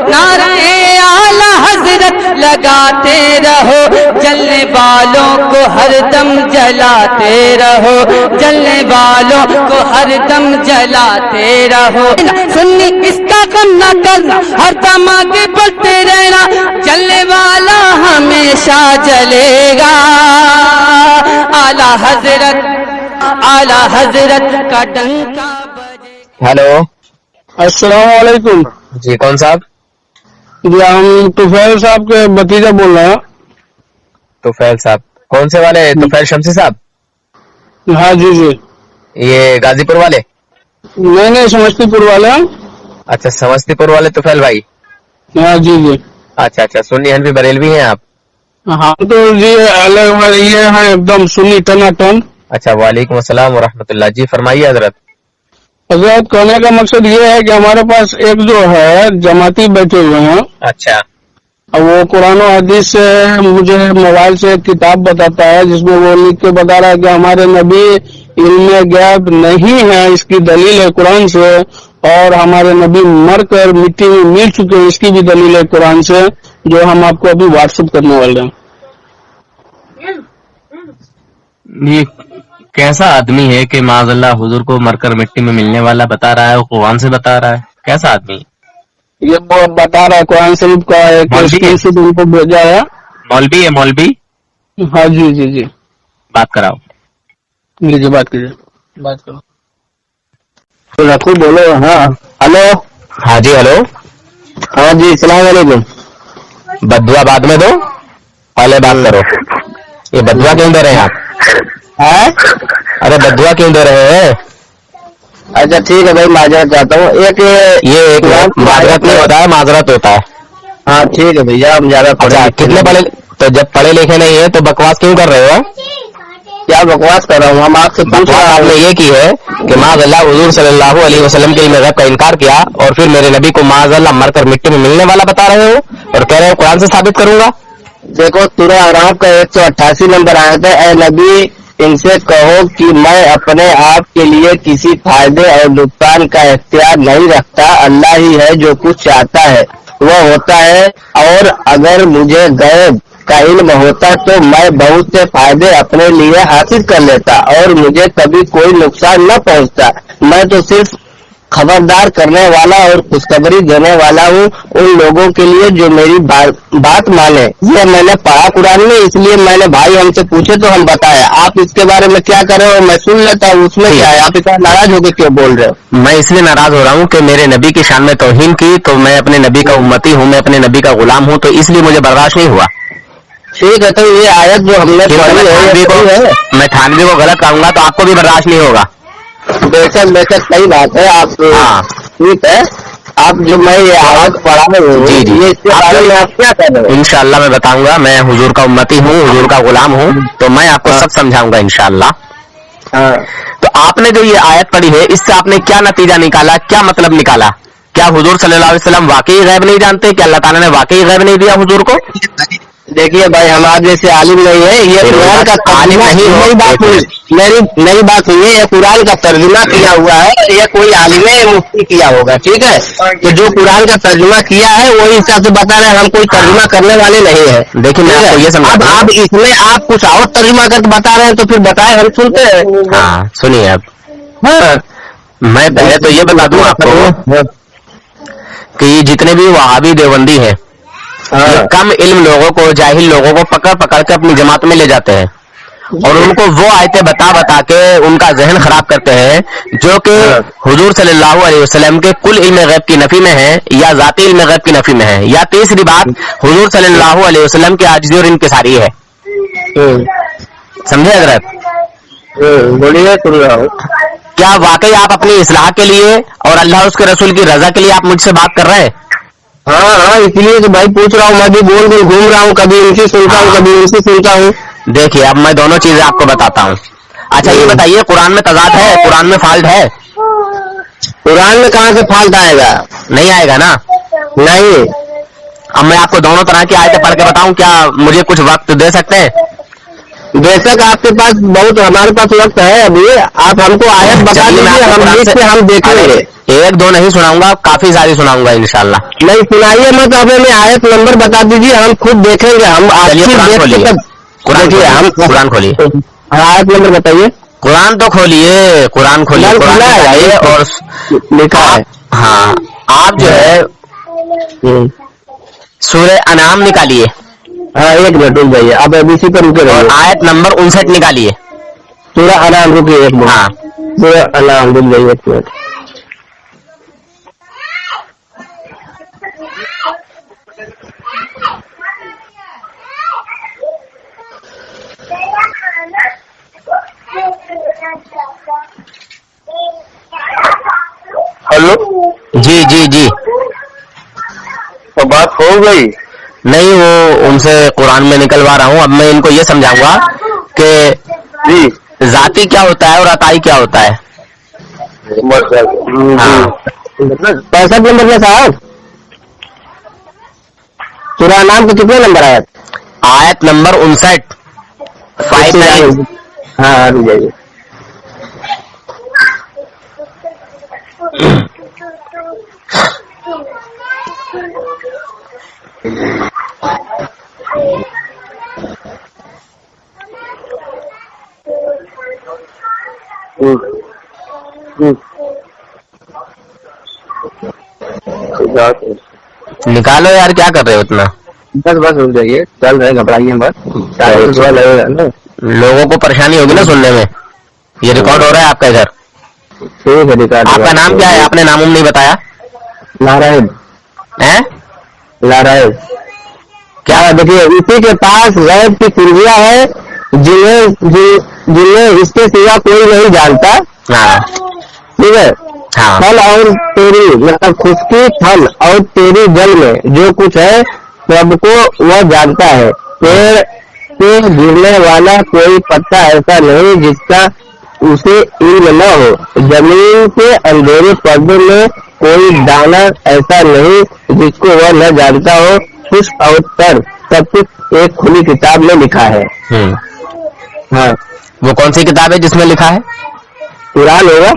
नारे आला हजरत लगाते रहो, जलने वालों को हरदम जलाते रहो, जलने वालों को हरदम जलाते रहो। सुन्नी इसका गम न करना, हरदम आगे बढ़ते रहना, जलने वाला हमेशा जलेगा। आला हजरत का डंका बजे। हेलो, अस्सलाम वालेकुम। जी कौन साहब? जी हम तुफैल साहब के भतीजा बोल रहे हैं। तुफैल साहब कौन से वाले? तुफैल शमसी साहब? हाँ जी जी। ये गाजीपुर वाले? नहीं समस्तीपुर वाले। अच्छा समस्तीपुर वाले तुफैल भाई। हाँ जी जी। अच्छा अच्छा, सुन्नी हनफी बरेलवी हैं आप? हाँ तो जी अलग ये है एकदम सुन्नी टनाटन। अच्छा, वालेकुम अस्सलाम व रहमतुल्लाह। जी फरमाइए हजरत। हजरत कहने का मकसद ये है कि हमारे पास एक जो है जमाती बैठे हुए हैं। अच्छा, अब वो कुरान और हदीस से मुझे मोबाइल से एक किताब बताता है जिसमें वो लिख के बता रहा है कि हमारे नबी इल्म गैब नहीं है, इसकी दलील है कुरान से, और हमारे नबी मर कर मिट्टी में मिल चुके हैं, इसकी भी दलील है कुरान से, जो हम आपको अभी व्हाट्सएप करने वाले हैं। ये कैसा आदमी है कि माज़अल्लाह हुजूर को मरकर मिट्टी में मिलने वाला बता रहा है, वो कुरान से बता रहा है? कैसा आदमी? ये वो बता रहा है कुरान शरीफ का एक स्क्रीनशॉट उनको भेजा है। मौलवी है मौलवी? हाँ जी जी जी। बात कराओ। जी जी बात कीजिए, बात करो। तो रखो बोलो। हाँ हेलो। हाँ जी हेलो। हाँ जी सलाम वालेकुम। बदुआ बाद में दो, पहले बात करो। ये बदुआ क्यों दे रहे हैं आप? है? अरे बदुआ क्यों दे रहे हैं? अच्छा ठीक है भाई, माजरत चाहता हूँ। एक माजरत नहीं होता है, माजरत होता है। हाँ ठीक है भैया, हम ज्यादा अच्छा कितने पढ़े? तो जब पढ़े लिखे नहीं है तो बकवास क्यों कर रहे हो? क्या बकवास कर रहा हूँ? हम आपसे पूछ रहे हैं। आपने ये की है कि माज़अल्लाह हुजूर सल्लल्लाहु अलैहि वसल्लम के इल्म गैब का इनकार किया और फिर मेरे नबी को माज़अल्लाह मरकर मिट्टी में मिलने वाला बता रहे हो और कह रहे हो कुरान से साबित करूंगा। देखो सूरह अराफ का 188 नंबर आया था, ए नबी इनसे कहो कि मैं अपने आप के लिए किसी फायदे और नुकसान का इख्तियार नहीं रखता, अल्लाह ही है जो कुछ चाहता है वह होता है, और अगर मुझे गैब का इल्म होता तो मैं बहुत से फायदे अपने लिए हासिल कर लेता और मुझे कभी कोई नुकसान न पहुंचता। मैं तो सिर्फ खबरदार करने वाला और खुशखबरी देने वाला हूँ उन लोगों के लिए जो मेरी बात माने। ये मैंने पढ़ा कुरान में, इसलिए मैंने भाई हमसे पूछे तो हम बताए। आप इसके बारे में क्या कर रहे हो मैं सुन लेता हूँ, उसमें क्या है? आप इतना नाराज होकर क्यों बोल रहे हो? मैं इसलिए नाराज हो रहा हूँ कि मेरे नबी की शान में तौहीन की, तो मैं अपने नबी का उम्मती हूँ, मैं अपने नबी का गुलाम हूँ, तो इसलिए मुझे बर्दाश्त नहीं हुआ। ठीक है, तो ये आयत जो हमने पढ़ी है मैं थानवी को गलत कहूंगा तो आपको भी बर्दाश्त नहीं होगा। बेशक सही बात है। आप ठीक है, आप जो मैं ये आवाज पढ़ा रहा हूँ जी जी, ये इसके बारे में आप क्या कर रहे हो? इंशाअल्लाह मैं बताऊंगा। मैं हुजूर का उम्मती हूँ, हुजूर का गुलाम हूँ, तो मैं आपको सब समझाऊंगा इंशाअल्लाह। तो आपने जो ये आयत पढ़ी है इससे आपने क्या नतीजा निकाला, क्या मतलब निकाला? क्या हुजूर सल्लल्लाहु अलैहि वसल्लम वाकई गैब नहीं जानते? क्या अल्लाह ताला ने वाकई गैब नहीं दिया हुजूर को? देखिए भाई, हमारे जैसे आलिम नहीं है, ये कुरान का आलिम नहीं, मेरी बात सुनिए, ये कुरान का तर्जुमा किया हुआ है, ये कोई आलिम मुफ्ती किया होगा, ठीक है? तो जो कुरान का तर्जुमा किया है वही हिसाब से बता रहे हैं, हम कोई तर्जुमा करने वाले नहीं है। देखिए मैं आपको ये समझा, अब आप इसमें आप कुछ और तर्जुमा करके बता रहे हैं तो फिर बताए, हम सुनते हैं। हाँ सुनिए अब, मैं पहले तो ये बता दूं आपको कि ये जितने भी वहाबी देवबंदी हैं कम इल्म लोगों को, जाहिल लोगों को पकड़ पकड़ के अपनी जमात में ले जाते हैं और उनको वो आयतें बता बता के उनका जहन खराब करते हैं जो कि हुजूर सल्लल्लाहु अलैहि वसल्लम के कुल इल्म गैब की नफी में है या जाती इल्म गैब की नफी में है, या तीसरी बात हुजूर सल्लल्लाहु अलैहि वसल्लम की आजिज़ी और इनकिसारी है। समझे हज़रत? बोलिए, सुन रहा हूँ। क्या वाकई आप अपनी इस्लाह के लिए और अल्लाह उसके रसूल की रजा के लिए आप मुझसे बात कर रहे हैं? हाँ, इसलिए तो भाई पूछ रहा हूँ, मैं भी गोल गोल घूम रहा हूँ, कभी इनसे सुनता हूँ कभी उनसे सुनता हूँ। देखिए अब मैं दोनों चीजें आपको बताता हूँ। अच्छा ये बताइए, कुरान में तजाद है, कुरान में फाल्ट है? कुरान में कहाँ से फाल्ट आएगा? नहीं आएगा ना? नहीं। अब मैं आपको दोनों तरह की आयतें पढ़ के बताऊं, क्या मुझे कुछ वक्त दे सकते हैं? बेशक आपके पास बहुत, हमारे पास वक्त है अभी, आप हमको आयत बता दीजिए, हम देखेंगे। एक दो नहीं सुनाऊंगा, काफी सारी सुनाऊंगा इंशाल्लाह। नहीं सुनाइए मत, अब हमें आयत नंबर बता दीजिए, हम खुद देखेंगे। हम चलिए कुरान खोलिए, कुरान खोलिए, हम कुरान खोलिए, आयत नंबर बताइए। कुरान तो खोलिए, कुरान खोलिए, कुरान निकालिए और लिखा है। हाँ, आप जो है सूरह अनाम निकालिए। हाँ, एक मिनट रुक जाइए, आप एबीसी पर रुके और रहिए। आयत नंबर 59 निकालिए। सूरह अनाम, रुकिए एक मिनट। हाँ, सूरह अनाम, रुक जाइए एक मिनट। हेलो, जी जी जी। तो बात हो गई? नहीं, वो उनसे कुरान में निकलवा रहा हूँ। अब मैं इनको ये समझाऊंगा कि जी जाति क्या होता है और अताई क्या होता है। हाँ। 65 नंबर में साहब, सूरह नाम के कितने नंबर आया? आयत नंबर 59, 59। हाँ, रुक जाइए। निकालो यार, क्या कर रहे हो इतना? बस रुक जाइए, चल रहे, घबराइए बस, टाइम थोड़ा लगेगा ना। लोगों को परेशानी होगी ना सुनने में। ये रिकॉर्ड हो रहा है आपका इधर। ठीक है, रिकॉर्ड। आपका नाम क्या है? आपने नाम नहीं बताया। नारायण है? नारायण। क्या देखिए, इसी के पास गैब की कुंजियां है जिन्हें इसके सिवा कोई नहीं जानता। हाँ ठीक है। हाँ फल और तेरी मतलब खुशकी, फल और तेरी जल में जो कुछ है सबको वह जानता है। पेड़ से गिरने वाला कोई पत्ता ऐसा नहीं जिसका उसे इल्म न हो। जमीन के अंधेरे पर्दे में कोई दाना ऐसा नहीं जिसको वह न जानता हो। खुश्क और तर सब कुछ एक खुली किताब में लिखा है। हाँ, वो कौन सी किताब है जिसमें लिखा है? कुरान होगा।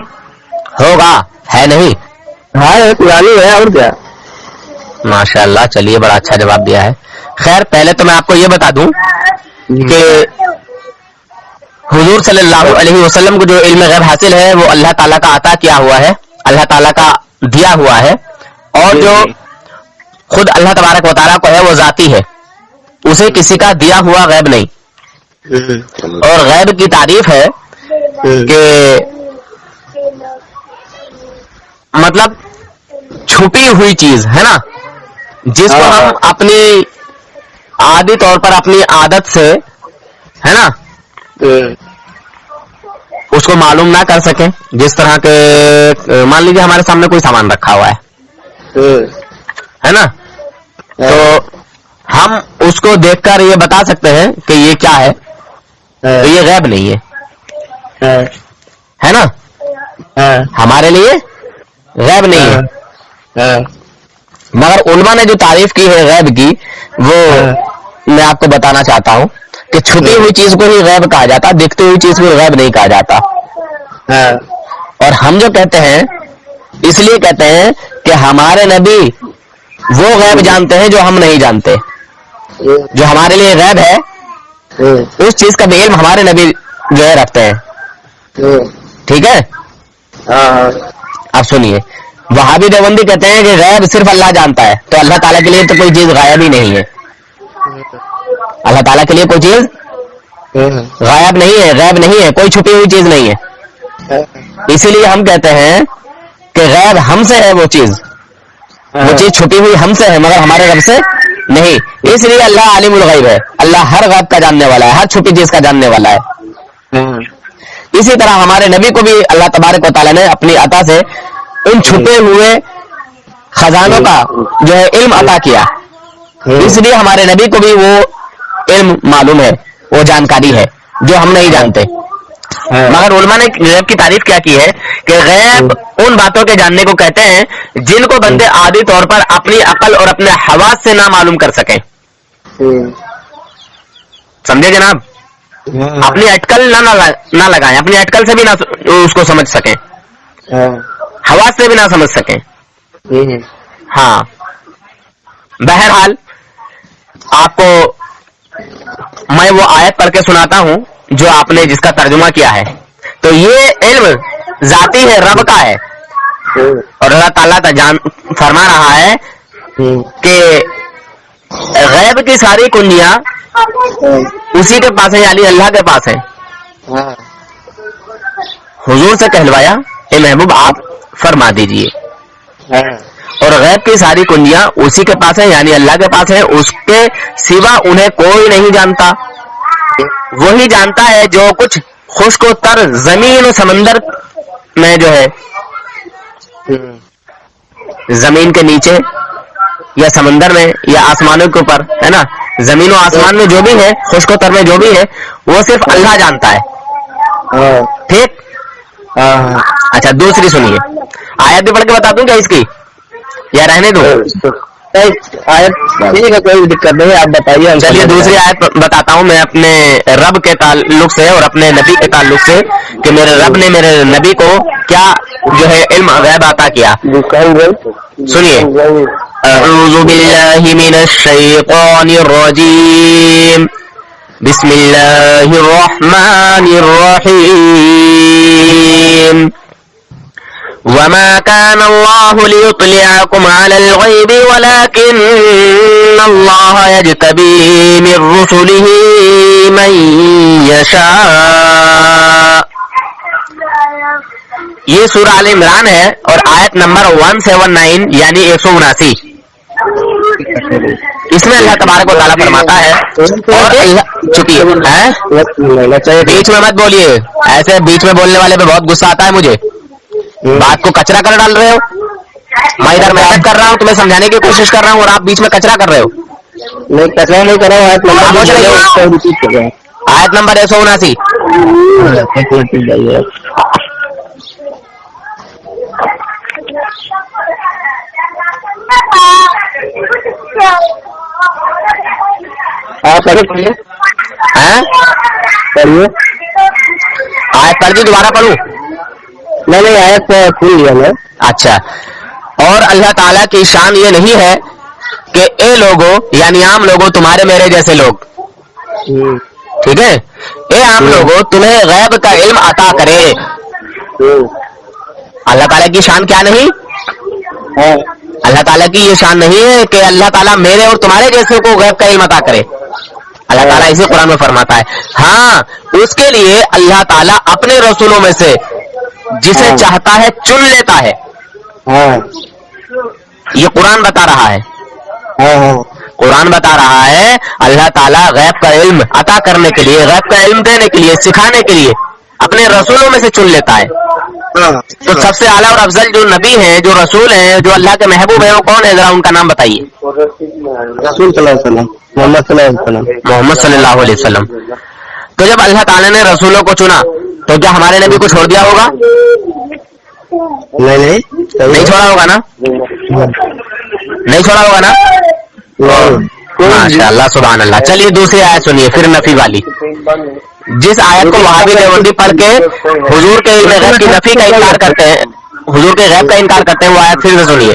होगा, है नहीं? हाँ, पुरानी है, और क्या। माशाल्लाह, चलिए, बड़ा अच्छा जवाब दिया है। खैर, पहले तो मैं आपको ये बता दूं कि हुजूर सल्लल्लाहु अलैहि वसल्लम को जो इल्म गैब हासिल है वो अल्लाह ताला का अता किया हुआ है, अल्लाह ताला का दिया हुआ है। और जो खुद अल्लाह तबारक व तआला को है वो जाती है, उसे किसी का दिया हुआ गैब नहीं। और गैब की तारीफ है कि मतलब छुपी हुई चीज है ना, जिसको हम अपनी आदि तौर पर अपनी आदत से है ना उसको मालूम ना कर सके। जिस तरह के मान लीजिए हमारे सामने कोई सामान रखा हुआ है ना, तो हम उसको देखकर ये बता सकते हैं कि ये क्या है, तो ये गैब नहीं है ना, हमारे लिए गैब नहीं है। मगर उलमा ने जो तारीफ की है गैब की, वो मैं आपको बताना चाहता हूँ कि छुपी हुई चीज को ही गैब कहा जाता, दिखती हुई चीज को गैब नहीं कहा जाता। और हम जो कहते हैं इसलिए कहते हैं कि हमारे नबी वो गैब जानते हैं जो हम नहीं जानते। जो हमारे लिए गैब है उस चीज का भी इल्म हमारे नबी जो है रखते हैं। ठीक है। अब सुनिए, वहाबी देवबंदी कहते हैं कि गैब सिर्फ अल्लाह जानता है, तो अल्लाह ताला के लिए तो कोई चीज गायब ही नहीं है। अल्लाह ताला के लिए कोई चीज गायब नहीं है, गैब नहीं है, कोई छुपी हुई चीज नहीं है। इसीलिए हम कहते हैं कि गैब हमसे है, वो चीज छुपी हुई हमसे है मगर हमारे रब से नहीं। इसलिए अल्लाह आलिमुल गैब है, अल्लाह हर गैब का जानने वाला है, हर छुपी चीज का जानने वाला है। इसी तरह हमारे नबी को भी अल्लाह तबारक व तआला ने अपनी अता से उन छुपे हुए खजानों का जो है इल्म अता किया। इसलिए हमारे नबी को भी वो इल्म मालूम है, वो जानकारी है जो हम नहीं जानते। मगर उलमा ने गैब की तारीफ क्या की है कि गैब उन बातों के जानने को कहते हैं जिनको बंदे आदि तौर पर अपनी अकल और अपने हवास से ना मालूम कर सके। समझे जनाब? अपनी अटकल ना लगाएं, अपनी अटकल से भी ना उसको समझ सके। हवास से भी ना समझ सकें। हाँ, बहरहाल आपको मैं वो आयत पढ़ के सुनाता हूं जो आपने जिसका तर्जुमा किया है। तो ये इल्म जाती है, रब का है, और अल्लाह ताला फरमा रहा है कि गैब की सारी कुंजियां उसी के पास है, यानी अल्लाह के पास है। हुजूर से कहलवाया, ए महबूब आप फरमा दीजिए। और गैब की सारी कुंजियां उसी के पास है, यानी अल्लाह के पास है, उसके सिवा उन्हें कोई नहीं जानता। वही जानता है जो कुछ खुश्क और तर जमीन और समंदर में जो है, जमीन के नीचे या समंदर में या आसमानों के ऊपर, है ना, जमीन और आसमान में जो भी है, खुश्क और तर में जो भी है, वो सिर्फ अल्लाह जानता है। ठीक। अच्छा, दूसरी सुनिए, आयत भी पढ़ के बता दूं क्या इसकी, या रहने दो? आयत ठीक है, कोई दिक्कत नहीं, आप बताइए। चलिए दूसरी आयत बताता हूँ मैं अपने रब के ताल्लुक से और अपने नबी के ताल्लुक से, कि मेरे रब ने मेरे नबी को क्या जो है इल्म गैब अता किया। सुनिए, अऊज़ु बिल्लाहि मिनश शैतानिर रजीम, बिस्मिल्लाहिर रहमानिर रहीम, वमा कान अल्लाहु लियुत्लिअकुम अलल गैबि वलाकिन्न अल्लाह यज्तबी मिर रुसुलिही मन यशा। ये सूरह आल इमरान है और आयत नंबर 179 यानी 179। इसमें अल्लाह तबारक व तआला फरमाता है, और चुपिए, बीच में मत बोलिए, ऐसे बीच में बोलने वाले पे बहुत गुस्सा आता है मुझे। बात को कचरा कर डाल रहे हो। मैं इधर मेहनत कर रहा हूँ, तुम्हें समझाने की कोशिश कर रहा हूँ, और आप बीच में कचरा कर रहे हो। नहीं, कचरा नहीं कर रहा हूँ। आयत नंबर 179। आप पढ़िए, पढ़िए आयत पढ़ दी, दोबारा पढ़ूं? नहीं, आयत खुल लिया मैं। अच्छा, और अल्लाह ताला की शान ये नहीं है कि ए लोगों, यानी आम लोगों, तुम्हारे मेरे जैसे लोग, ठीक है, ए आम लोगों, तुम्हें गैब का इल्म अता करे। अल्लाह ताला की शान क्या नहीं? अल्लाह ताला की ये शान नहीं है कि अल्लाह ताला मेरे और तुम्हारे जैसे को गैब का इल्म अता करे। अल्लाह ताला इसे कुरान में फरमाता है। हाँ, उसके लिए अल्लाह ताला अपने रसूलों में से जिसे चाहता है चुन लेता है। ये कुरान बता रहा है, कुरान बता रहा है, अल्लाह ताला गैब का इल्म अता करने के लिए, गैब का इल्म देने के लिए, सिखाने के लिए अपने रसूलों में से चुन लेता है। तो सबसे आला और अफजल जो नबी हैं, जो रसूल हैं, जो अल्लाह के महबूब हैं, वो कौन है, जरा उनका नाम बताइए। रसूल सल्लल्लाहु अलैहि वसल्लम, मोहम्मद सल्लल्लाहु अलैहि वसल्लम। तो जब अल्लाह ताला ने रसूलों को चुना, तो क्या हमारे नबी को छोड़ दिया होगा? नहीं छोड़ा होगा ना? नहीं छोड़ा होगा ना? माशाअल्लाह, सुभान अल्लाह। चलिए दूसरी आयत सुनिए, फिर नफी वाली, जिस आयत को वहाबी देवबंदी पढ़ के हुजूर के गैब की नफी का इनकार करते हैं, हुजूर के गैब का इनकार करते हैं, वो आयत फिर से सुनिए।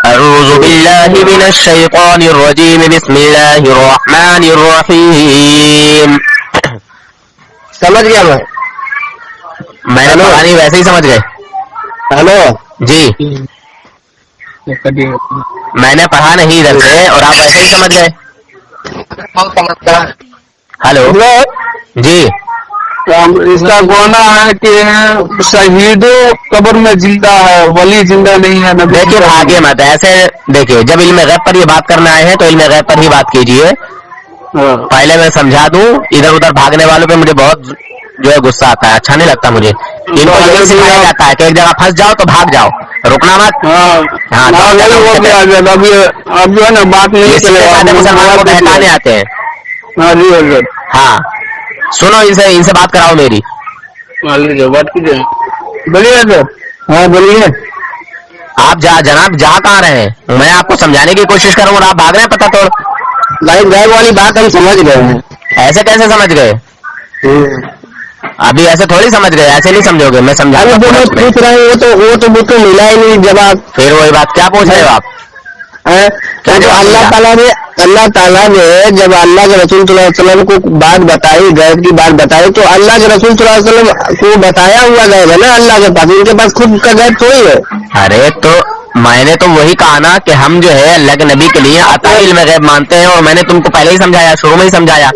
अऊज़ु बिल्लाहि मिनश शैतानिर रजीम, बिस्मिल्लाहिर रहमानिर रहीम। समझ गया मैंने पढ़ा नहीं, वैसे ही समझ गए? हेलो जी, मैंने पढ़ा नहीं इधर से और आप वैसे ही समझ गए। हेलो जी, इसका कहना है कि शहीदों कब्र में जिंदा है, वली जिंदा नहीं है। देखिए भागे मत ऐसे, देखिए जब इल्म गैब पर ये बात करने आए हैं तो इल्म गैब पर ही बात कीजिए। पहले मैं समझा दूं, इधर उधर भागने वालों पे मुझे बहुत जो है गुस्सा आता है, अच्छा नहीं लगता मुझे। इनको यही सिखाया जाता है कि एक जगह फंस जाओ तो भाग जाओ, रुकना मत। हाँ, अब जो है ना बात नहीं चलेगा, मुसलमानों को बहकाने आते हैं। हाँ, सुनो, इनसे बात कराओ मेरी। बात कीजिए, बोलिए सर। हाँ बोलिए। आप जनाब जा कहाँ रहे हैं? मैं आपको समझाने की कोशिश करूँ और आप भाग रहे हैं पता तोड़। लाइव गैब वाली बात हम समझ गए हैं। ऐसे कैसे समझ गए? ابھی ایسے تھوڑی سمجھ گئے, ایسے نہیں سمجھو گے, میں سمجھا ارے جو میں پوچھ رہا ہوں وہ تو مجھ کو ملا ہی نہیں جواب. پھر وہی بات, کیا پوچھ رہے ہو آپ؟ جو اللہ تعالیٰ نے جب اللہ کے رسول صلی اللہ علیہ وسلم کو بات بتائی, غیب کی بات بتائی, تو اللہ کے رسول صلی اللہ علیہ وسلم کو بتایا ہوا غیب ہے نا اللہ کے پاس, ان کے پاس خود کا غیب تھوڑی ہے. ارے تو میں نے تو وہی کہا نا کہ ہم جو ہے اللہ کے نبی کے لیے عطا علم غیب مانتے ہیں, اور میں نے تم کو پہلے ہی سمجھایا, شروع میں ہی سمجھایا,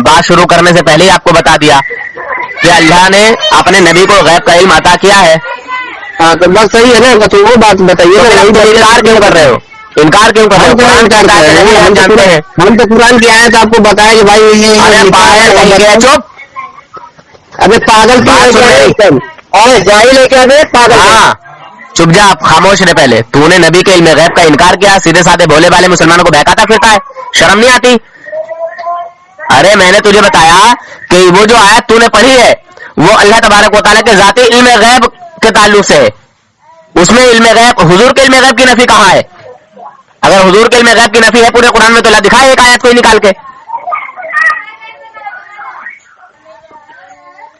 بات شروع کرنے سے پہلے ہی آپ کو بتا دیا کہ اللہ نے اپنے نبی کو غیب کا علم عطا کیا ہے. ہاں تو بس صحیح ہے نا, تو وہ بات بتائیے. انکار کیوں کر رہے ہو؟ انکار کیوں کر رہے ہو؟ ہم جانتے ہیں, ہم تو قرآن کی آیت آپ کو بتایا کہ بھائی چپ, ابھی پاگل اور جاہل ہے کیا پاگل. ہاں چپ جا, آپ خاموش رہے. پہلے تو نے نبی کے علم غیب کا انکار کیا, سیدھے سادے بھولے والے مسلمانوں کو بہکاتا پھرتا ہے, شرم نہیں آتی؟ ارے میں نے تجھے بتایا کہ وہ جو آیت تو نے پڑھی ہے وہ اللہ تبارک و تعالیٰ کے ذاتی علم غیب کے تعلق سے ہے. اس میں علم غیب, حضور کے علم غیب کی نفی کہاں ہے؟ اگر حضور کے علم غیب کی نفی ہے پورے قرآن میں تو اللہ دکھائے ایک آیت کوئی نکال کے.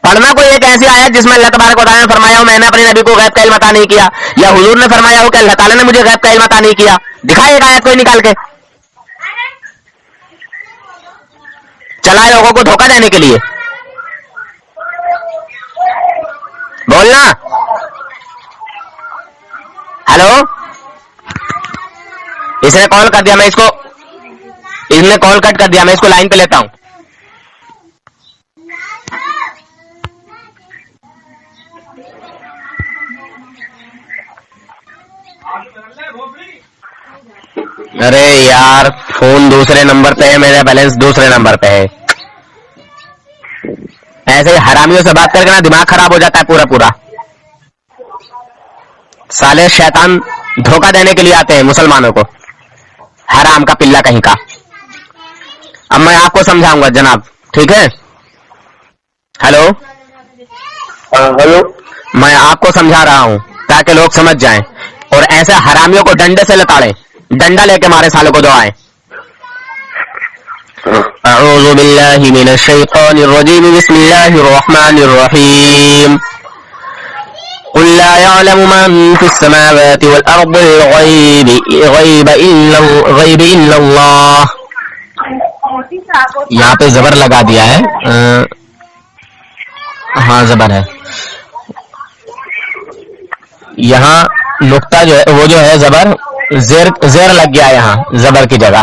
پڑھنا کوئی ایک ایسی آیت جس میں اللہ تبارک و تعالیٰ نے فرمایا ہو میں نے اپنے نبی کو غیب کا علم عطا نہیں کیا, یا حضور نے فرمایا ہو کہ اللہ تعالیٰ نے مجھے غیب کا علم عطا نہیں کیا, دکھائے ایک آیت کوئی نکال کے. چلائے لوگوں کو دھوکہ دینے کے لیے, بولنا. ہلو, اس نے کال کر دیا, میں اس کو, اس نے کال کٹ کر دیا, میں اس کو لائن پہ لیتا ہوں. ارے یار فون دوسرے نمبر پہ ہے, میرا بیلنس دوسرے نمبر پہ ہے. ایسے حرامیوں سے بات کر کے نا دماغ خراب ہو جاتا ہے پورا پورا. سالے شیطان دھوکہ دینے کے لیے آتے ہیں مسلمانوں کو, حرام کا پلہ کہیں کا. اب میں آپ کو سمجھاؤں گا جناب, ٹھیک ہے؟ ہلو ہلو, میں آپ کو سمجھا رہا ہوں تاکہ لوگ سمجھ جائیں, اور ایسے حرامیوں کو ڈنڈے سے لتاڑیں, ڈنڈا لے کے مارے سالوں کو دعائیں. اعوذ باللہ من الشیطان الرجیم, بسم اللہ الرحمن الرحیم. قل لا يعلم من في السماوات والأرض الغيب إلا الله. یہاں پہ زبر لگا دیا ہے, ہاں زبر ہے یہاں, نقطہ جو ہے وہ جو ہے زبر زیر لگ گیا یہاں زبر کی جگہ.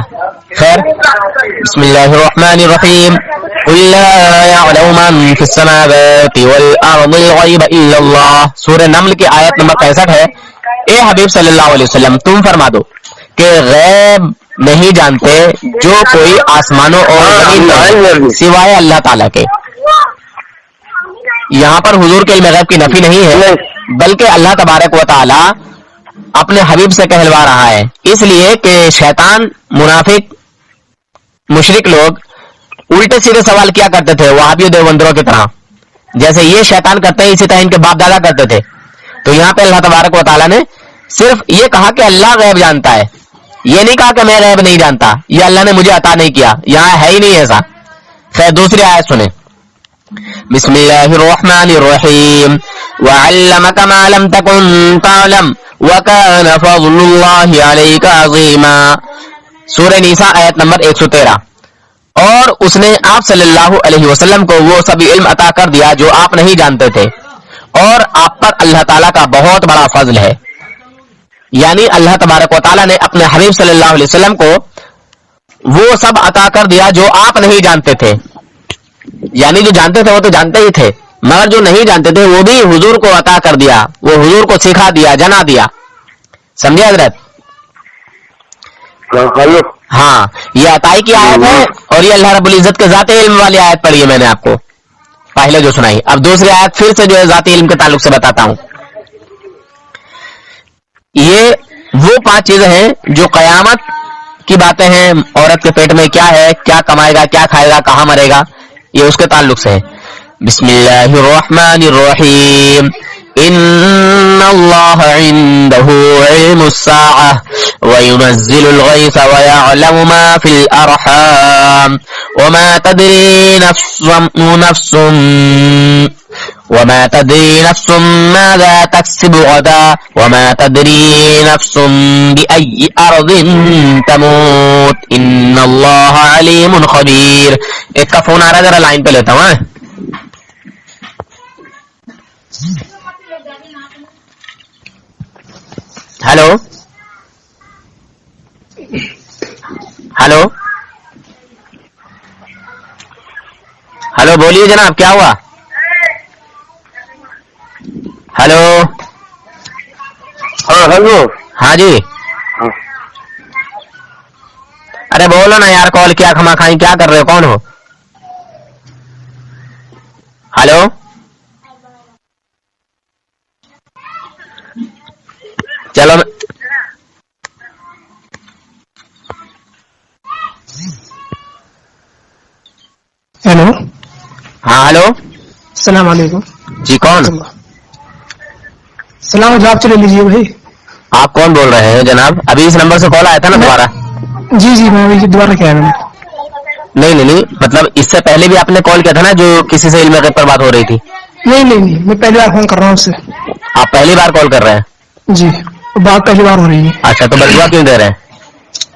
خیر, بسم اللہ الرحمن الرحیم. قل لا يعلم من في السماوات والارض الغيب الا الله. سورہ نمل کی آیت نمبر 65 ہے. اے حبیب صلی اللہ علیہ وسلم تم فرما دو کہ غیب نہیں جانتے جو کوئی آسمانوں اور زمین میں سوائے اللہ تعالیٰ کے. یہاں پر حضور کے علم غیب کی نفی نہیں ہے, بلکہ اللہ تبارک و تعالی اپنے حبیب سے کہلوا رہا ہے, اس لیے کہ شیطان, منافق, مشرک لوگ الٹے سیدھے سوال کیا کرتے تھے وہابی دیوبندروں کی طرح, جیسے یہ شیطان کرتے ہیں اسی طرح ان کے باپ دادا کرتے تھے. تو یہاں پہ اللہ تبارک و تعالیٰ نے صرف یہ کہا کہ اللہ غیب جانتا ہے, یہ نہیں کہا کہ میں غیب نہیں جانتا, یہ اللہ نے مجھے عطا نہیں کیا, یہاں ہے ہی نہیں ایسا. خیر دوسری آیت سنیں. بسم اللہ الرحمن الرحیم. وعلمک ما لم تکن تعلم وکان فضل اللہ علیک عظیما. سورہ نساء آیت نمبر 113. اور اس نے آپ صلی اللہ علیہ وسلم کو وہ سبھی علم عطا کر دیا جو آپ نہیں جانتے تھے, اور آپ پر اللہ تعالیٰ کا بہت بڑا فضل ہے. یعنی اللہ تبارک و تعالیٰ نے اپنے حبیب صلی اللہ علیہ وسلم کو وہ سب عطا کر دیا جو آپ نہیں جانتے تھے. یعنی جو جانتے تھے وہ تو جانتے ہی تھے, مگر جو نہیں جانتے تھے وہ بھی حضور کو عطا کر دیا, وہ حضور کو سکھا دیا, جنا دیا. سمجھے حضرت؟ ہاں, یہ عطائی کی آیت ہے, اور یہ اللہ رب العزت کے ذاتی علم والی آیت پڑھی ہے میں نے آپ کو پہلے جو سنائی. اب دوسری آیت پھر سے جو ہے ذاتی علم کے تعلق سے بتاتا ہوں. یہ وہ 5 چیزیں ہیں جو قیامت کی باتیں ہیں, عورت کے پیٹ میں کیا ہے, کیا کمائے گا, کیا کھائے گا, کہاں مرے گا, یہ اس کے تعلق سے ہے. بسم اللہ الرحمن الرحیم. ان اللہ عنده علم الساعة وينزل الغيث ويعلم ما في الارحام وما تدري نفس ماذا تكسب غدا وما تدري نفس بأي أرض تموت إن الله عليم خبير. ایک کا فون آ رہا ہے, ذرا لائن پہ لیتا ہوں. ہیلو ہیلو ہیلو, بولیے جناب, کیا ہوا؟ ہیلو. ہاں ہلو. ہاں جی. ارے بولو نا یار, کال کیا کھما کھائی, کیا کر رہے ہو, کون ہو؟ ہیلو. چلو ہیلو. ہاں ہیلو. السلام علیکم. جی کون؟ سلام, جواب چلے لیجیے بھائی. آپ کون بول رہے ہیں جناب؟ ابھی اس نمبر سے کال آیا تھا نا دوبارہ؟ جی جی, میں دوبارہ کیا ہے میں نہیں, مطلب اس سے پہلے بھی آپ نے کال کیا تھا نا, جو کسی سے علم غیب پر بات ہو رہی تھی. نہیں, میں پہلی بار فون کر رہا ہوں اس سے. آپ پہلی بار کال کر رہے ہیں؟ جی, بات پہلی بار ہو رہی ہے. اچھا, تو بدوا کیوں دے رہے ہیں؟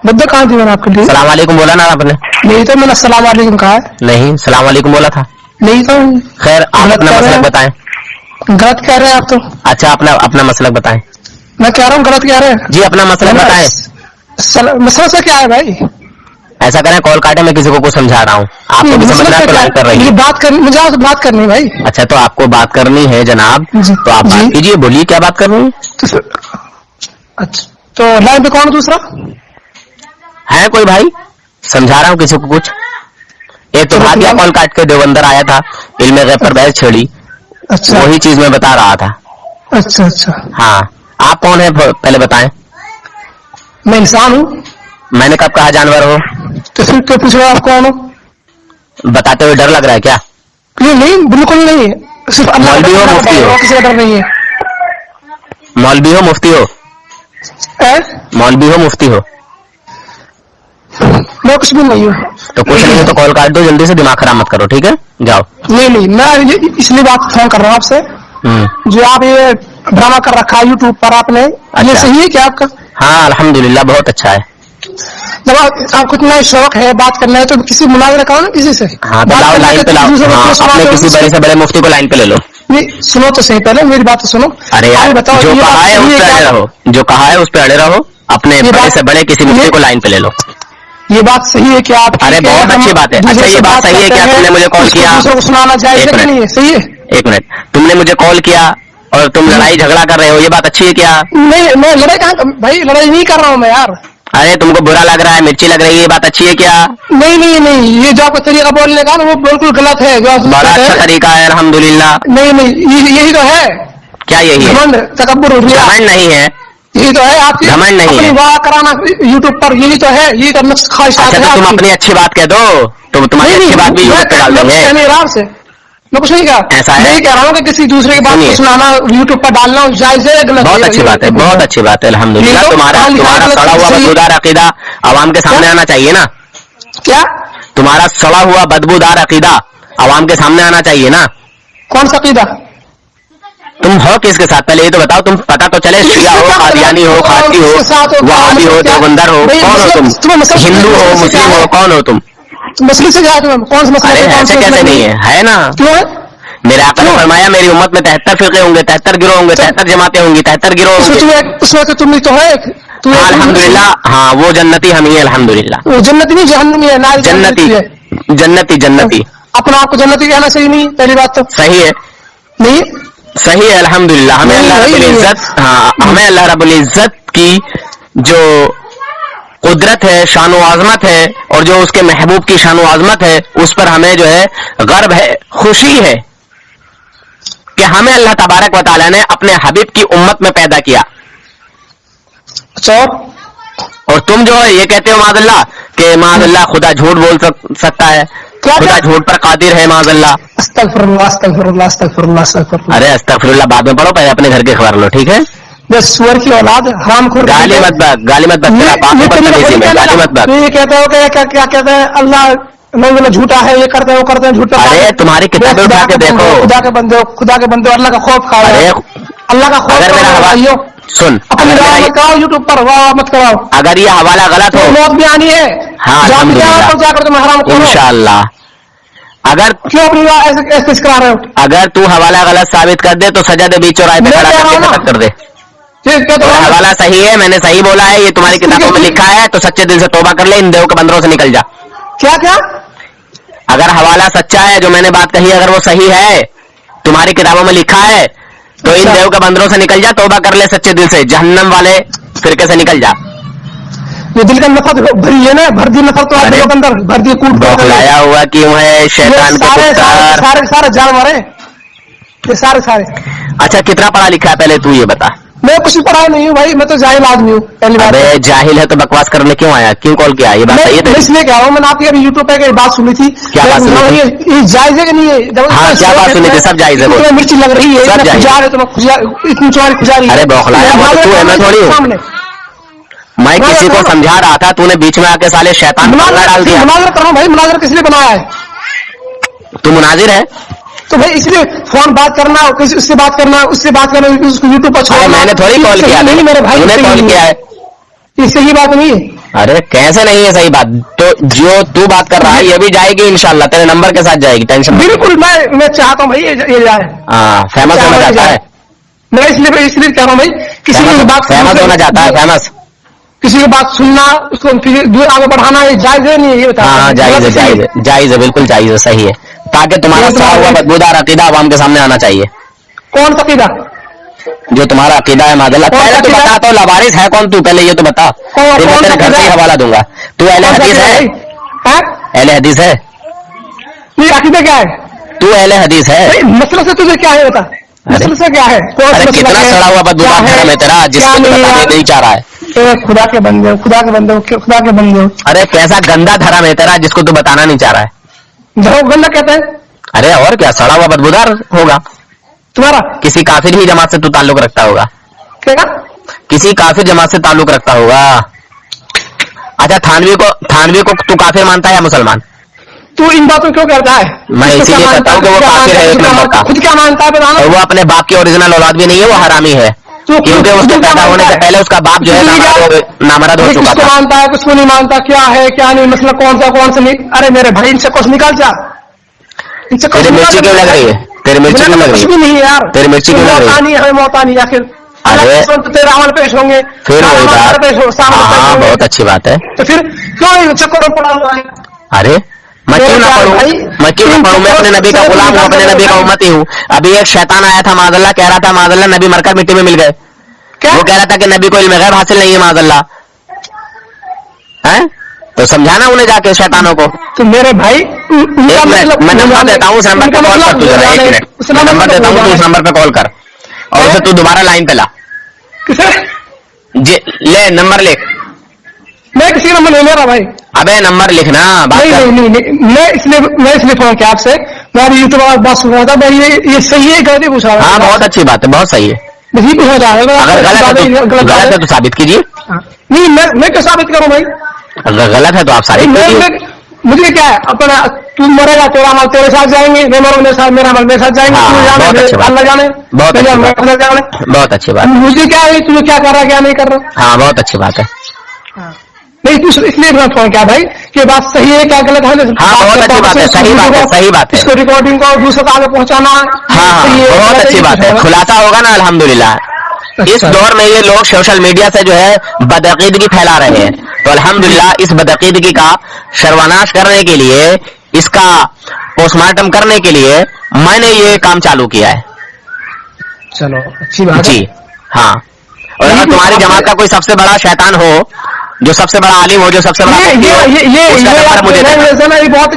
بدہ کہاں دی میں نے آپ کے لیے؟ السلام علیکم بولا نا آپ نے؟ نہیں تو میں نے السلام علیکم کہا ہے. نہیں, السلام علیکم بولا تھا. نہیں تو خیر, آپ اپنا مسلک بتائیں. غلط کہہ رہے ہیں آپ تو. اچھا, اپنا مسلک بتائیں. میں کہہ رہا ہوں غلط کہہ رہے ہیں. جی, اپنا مسلک بتائیں. مسئلہ سے کیا ہے بھائی؟ ایسا کریں, کال کاٹے, میں کسی کو کچھ سمجھا رہا ہوں, آپ کو بھی سمجھنا ہے تو لائن کر رہی ہے. مجھے آپ سے بات کرنی ہے بھائی. اچھا, تو آپ کو بات کرنی ہے جناب, تو آپ بات کیجیے, بولیے کیا بات کرنی ہے. اچھا, تو لائن پہ کون دوسرا ہے؟ کوئی بھائی, سمجھا رہا ہوں کسی کو کچھ. ایک تو بھاگیا کال کاٹ کے دیوبندر آیا تھا, علم غیب پر بحث چھیڑی. اچھا, وہی چیز میں بتا رہا تھا. اچھا اچھا. ہاں, آپ کون ہیں پہلے بتائیں. میں انسان ہوں. میں نے کب کہا جانور ہو؟ تو پھر کیا پوچھ رہے آپ کون ہو؟ بتاتے ہوئے ڈر لگ رہا ہے کیا؟ نہیں, بالکل نہیں. صرف مولوی ہو مفتی ہو؟ کسی کا ڈر نہیں ہے. مولوی ہو مفتی ہو؟ مولوی ہو مفتی ہو؟ میں کچھ بھی نہیں ہوں. تو کچھ نہیں ہے تو کال کاٹ دو, جلدی سے دماغ خراب مت کرو, ٹھیک ہے, جاؤ. نہیں, میں اس لیے بات فون کر رہا ہوں آپ سے, جو آپ یہ ڈرامہ کر رکھا ہے یوٹیوب پر آپ نے, یہ صحیح ہے کیا آپ کا؟ ہاں الحمدللہ, بہت اچھا ہے. جب آپ کو اتنا شوق ہے بات کرنا ہے تو کسی مناظرہ کرو نا کسی سے. ہاں, تو لاؤ لائن پہ لاؤ. اپنے کسی بڑے سے بڑے مفتی کو لائن پہ لے لو. نہیں, سنو تو صحیح, پہلے میری بات تو سنو. ارے یار, بتاؤ, جو کہا ہے اس پہ اڑے رہو, جو کہا ہے اس پہ اڑے رہو. اپنے بڑے سے بڑے کسی مفتی کو لائن پہ لے لو. یہ بات صحیح ہے کہ آپ؟ ارے بہت اچھی بات ہے. اچھا, یہ بات صحیح ہے کیا تم نے مجھے کال کیا؟ دوسروں کو سنانا جائز ہے کہ نہیں ہے؟ صحیح ہے. ایک منٹ, تم نے مجھے کال کیا اور تم لڑائی جھگڑا کر رہے ہو, یہ بات اچھی ہے کیا؟ نہیں, میں لڑائی کہاں بھائی, لڑائی نہیں کر رہا ہوں میں یار. ارے تم کو برا لگ رہا ہے, مرچی لگ رہی ہے, یہ بات اچھی ہے کیا؟ نہیں, یہ جو آپ کا طریقہ بولنے کا نا وہ بالکل غلط ہے. بڑا اچھا طریقہ ہے الحمدللہ. نہیں, یہی تو ہے. کیا یہی ہے؟ تکبر گھمنڈ نہیں ہے, یہی تو ہے آپ کی گھمنڈ نہیں ہے. واہ کرانا یوٹیوب پر, یہی تو ہے, یہی تو نفس خواہشات ہے. اچھا, تو تم اپنی اچھی بات کہہ دو, تو تمہاری اچھی بات بھی یوٹیوب پہ ڈال دیں گے. آرام سے, میں کچھ نہیں کہا. ایسا ہے, نہیں کہہ رہا ہوں کہ کسی دوسرے کی بات کو سنانا یوٹیوب پر ڈالنا جائز ہے. بہت اچھی بات ہے, بہت اچھی بات ہے الحمدللہ. تمہارا سڑا ہوا بدبودار عقیدہ عوام کے سامنے آنا چاہیے نا. کیا؟ تمہارا سڑا ہوا بدبودار عقیدہ عوام کے سامنے آنا چاہیے نا. کون سا عقیدہ؟ تم ہو کس کے ساتھ پہلے یہ تو بتاؤ. تم پتا تو چلے, شیعہ ہو, قادیانی ہو, خارجی ہو, وہابی ہو, دیوبندر ہو, کون ہو تم؟ ہندو ہو, مسلم ہو, کون ہو تم؟ مسئلے سے کیا ہے تمہیں؟ کون سا مسئلہ؟ ارے ایسے کیسے نہیں ہے نا. کیوں ہے؟ میرے آقا نے فرمایا میری امت میں 73 فرقے ہوں گے, 73 گروہ ہوں گے, 73 جماعتیں ہوں گی, 73 گروہ ہوں گے. اس میں تم تو ہے الحمدللہ. ہاں, وہ جنتی ہم ہی ہیں الحمدللہ. وہ جنتی نہیں, جہنمی ہے. جنتی. اپنا آپ کو جنتی کہنا صحیح نہیں, پہلی بات تو. صحیح ہے, نہیں صحیح ہے الحمدللہ. ہمیں اللہ رب العزت کی جو قدرت ہے, شان و عظمت ہے, اور جو اس کے محبوب کی شان و عظمت ہے, اس پر ہمیں جو ہے غرب ہے, خوشی ہے کہ ہمیں اللہ تبارک و تعالیٰ نے اپنے حبیب کی امت میں پیدا کیا. اور تم جو ہے یہ کہتے ہو معاذ اللہ کہ معاذ اللہ خدا جھوٹ بول سکتا ہے, خدا جھوٹ پر قادر ہے معاذ اللہ. استغفر اللہ, استغفر اللہ, استغفر اللہ, استغفر اللہ. ارے استغفر اللہ بعد میں پڑھو, پہلے اپنے گھر کے خبر لو, ٹھیک ہے. بس سور کی اولاد, حرام خور. گالی مت بک, گالی مت بک, یہ کہتا ہو کہ کیا کہتا ہے اللہ नहीं झूठा है, ये करते हैं वो करते हैं, झूठ। अरे तुम्हारी किताबें उठा के देखो, खुदा के बंदे हो, खुदा के बंदे हो, अल्लाह का खौफ खाओ, अरे अल्लाह का खौफ अगर मेरा खाओ, सुन, अपनी राह मत कराओ, यूट्यूब पर वाह मत कराओ, अगर ये हवाला गलत हो, मौत भी आनी है। हाँ जाकर जाकर तुम हराम करो इंशाअल्लाह। अगर क्यों अपनी राह ऐसे करा रहे हो? अगर तू हवाला गलत साबित कर दे तो सजा दे, बीच चौराहे पे खड़ा करके खत्म कर दे। क्या तो हवाला सही है, मैंने सही बोला है, ये तुम्हारी किताबों में लिखा है, तो सच्चे दिल से तौबा कर ले, इन देव के बंदरों से निकल जा। क्या क्या? अगर हवाला सच्चा है, जो मैंने बात कही, अगर वो सही है, तुम्हारी किताबों में लिखा है, तो इन देव के बंदरों से निकल जा, तौबा कर ले सच्चे दिल से, जहन्नम वाले फिरके से निकल जा। ये दिल का नफरत भरी है ना, भर दी नफरत तो आप दिलों के अंदर भर दी, कूट बौखलाया हुआ क्यों है शैतान के सारे पुत्र? सारे सारे जानवर है ये सारे। अच्छा कितना पढ़ा लिखा है पहले तू ये बता। मैं कुछ भी पढ़ा नहीं हूँ भाई, मैं तो जाहिल आदमी हूँ पहली बात। अबे जाहिल है तो बकवास करने क्यों आया, क्यों कॉल किया? ये बात सही है? इसलिए क्या हूँ, मैंने आपकी अभी यूट्यूब पे एक बात सुनी थी। क्या बात सुनी थी? ये जायज है कि नहीं है? हाँ क्या बात सुनी थी? सब जायज है, बोल। मिर्ची लग रही है, सब जायज है। इतनी चौड़ी खुजा रही है। अरे बौखलाया तू है, मैं थोड़ी हूँ। मैं किसी को समझा रहा था, तूने बीच में आके साले शैतान पंगा डाल दिया। मुनाजर करो भाई, मुनाजर किस लिए बनाया है? तू मुनाजिर है तो भाई इसलिए फोन बात करना, किसी उससे बात करना, उससे बात करना, उसको यूट्यूब पर छोड़ना। मैंने थोड़ी कॉल किया, नहीं मेरे भाई, तूने कॉल किया है। इससे ही बात नहीं है। अरे कैसे नहीं है सही बात? तो जो तू बात कर रहा है ये भी जाएगी इंशाल्लाह, तेरे नंबर के साथ जाएगी, टेंशन मत। बिल्कुल मैं चाहता हूँ भाई ये जाए। हाँ फेमस होना चाहता है, मैं इसलिए कह रहा हूँ भाई, किसी की बात फेमस होना चाहता है, फेमस। किसी की बात सुनना, उसको फिर दूर आगे बढ़ाना, ये जायज है नहीं? ये बता। हाँ जायज है, जायज है, जायज है, बिल्कुल जायज है, सही है, ताकि तुम्हारा सड़ा हुआ बदबूदार अकीदा आवाम के सामने आना चाहिए। कौन सा अकीदा? जो तुम्हारा अकीदा है मादल्ला। पहले तो बता, तो लावारिस है कौन तू, पहले ये तो बता, फिर मैं तेरे घर से ही हवाला दूंगा। तू अहले हदीस है? अहले हदीस है? ये अकीदा क्या है? तू अहले हदीस है? मसला से तुझे क्या है बता, मसला से क्या है? अरे कितना सड़ा हुआ बदबूदार धर्म है तेरा, जिसको तू बताने नहीं चाह रहा है। खुदा के बंदे हो, खुदा के बंदे हो, खुदा के बंदे हो। अरे कैसा गंदा धर्म है तेरा जिसको तू बताना नहीं चाह रहा है? धर्म गंदा कहते हैं? अरे और क्या, सड़ा हुआ बदबूदार होगा तुम्हारा। किसी काफिर ही जमात से तू ताल्लुक रखता होगा। क्या? किसी काफिर जमात से ताल्लुक रखता होगा। अच्छा थानवी को तू काफिर मानता है या मुसलमान? तू इन बातों क्यों करता है? मैं इसीलिए कहता हूँ कि वो काफिर है एक नंबर का। खुद क्या मानता है बताना? और वो अपने बाप की ओरिजिनल औलाद भी नहीं है, वो हरामी है, क्योंकि उसके पैदा होने से पहले उसका बाप जो है नामर्द हो चुका था। मानता है, कुछ को नहीं मानता, क्या है क्या नहीं, मसला कौन सा नहीं। अरे मेरे भाई इनसे कुछ निकाल जा, इनसे कुछ तेरी मिर्ची क्यों लग रही है? तेरी मिर्ची क्यों लग रही है? कुछ भी नहीं है यार, तेरी मिर्ची क्यों लग रही है? मौता नहीं है, मौता नहीं, आखिर तेरे अमल पेश होंगे, फिर वही बात। हाँ बहुत अच्छी बात है। तो फिर क्यों चक्कर में पड़ा हुआ है? अरे मैं क्यों ना पढ़ूं, मैं क्यों ना पढ़ूं? मैं अपने नबी का गुलाम हूँ, अपने नबी का उम्मती हूँ। अभी एक शैतान आया था मादल्ला, कह रहा था मादल्ला नबी मरकर मिट्टी में मिल गए। वो कह रहा था कि नबी को इल्म गैब हासिल नहीं है मादल्ला है, तो समझाना उन्हें जाके शैतानों को। तो मेरे भाई मैं नंबर देता हूँ, उस नंबर पे कॉल कर तू जरा, 1 मिनट नंबर देता हूँ, तू उस नंबर पे कॉल कर और उसे तू दोबारा लाइन पे ला। ले नंबर लिख। मैं किसी नंबर नहीं ले रहा भाई। अबे नंबर लिखना, बात कर। नहीं, मैं इसलिए फोन किया आपसे, मैं अभी यूट्यूब पर बात सुन रहा था, मैं ये सही है गलत पूछा रहा। हाँ बहुत अच्छी बात है, बहुत सही है। नहीं पूछा जा रहा है, अगर गलत है तो साबित कीजिए। नहीं मैं क्यों साबित करूँ भाई? अगर गलत है तो आप साबित कीजिए। मुझे क्या है, अपना तू मरेगा, तेरा अमल तेरे साथ जाएंगे, मैं मरूँ मेरे साथ, मेरा अमल मेरे साथ जाएंगे। अल्लाह जाने, बहुत अच्छी बात। मुझे क्या है, तू क्या कर रहा है क्या नहीं कर रहा? हाँ बहुत अच्छी बात है। नहीं तू इसलिए मैं फोन किया भाई कि बात सही है क्या गलत है? हाँ बहुत अच्छी बात है, सही बात है, सही बात है। इसको रिकॉर्डिंग को दूसरों को आगे पहुंचाना। हाँ बहुत अच्छी बात है, खुलासा होगा ना अल्हम्दुलिल्लाह। इस दौर में ये लोग सोशल मीडिया से जो है बदअकीदगी फैला रहे हैं, तो अल्हम्दुलिल्लाह इस बदअकीदगी का सर्वनाश करने के लिए, इसका पोस्टमार्टम करने के लिए मैंने ये काम चालू किया है। चलो अच्छी बात जी हाँ। और अगर तुम्हारी जमात का कोई सबसे बड़ा शैतान हो, जो सबसे बड़ा आलिम हो, जो सबसे बड़ा ये बहुत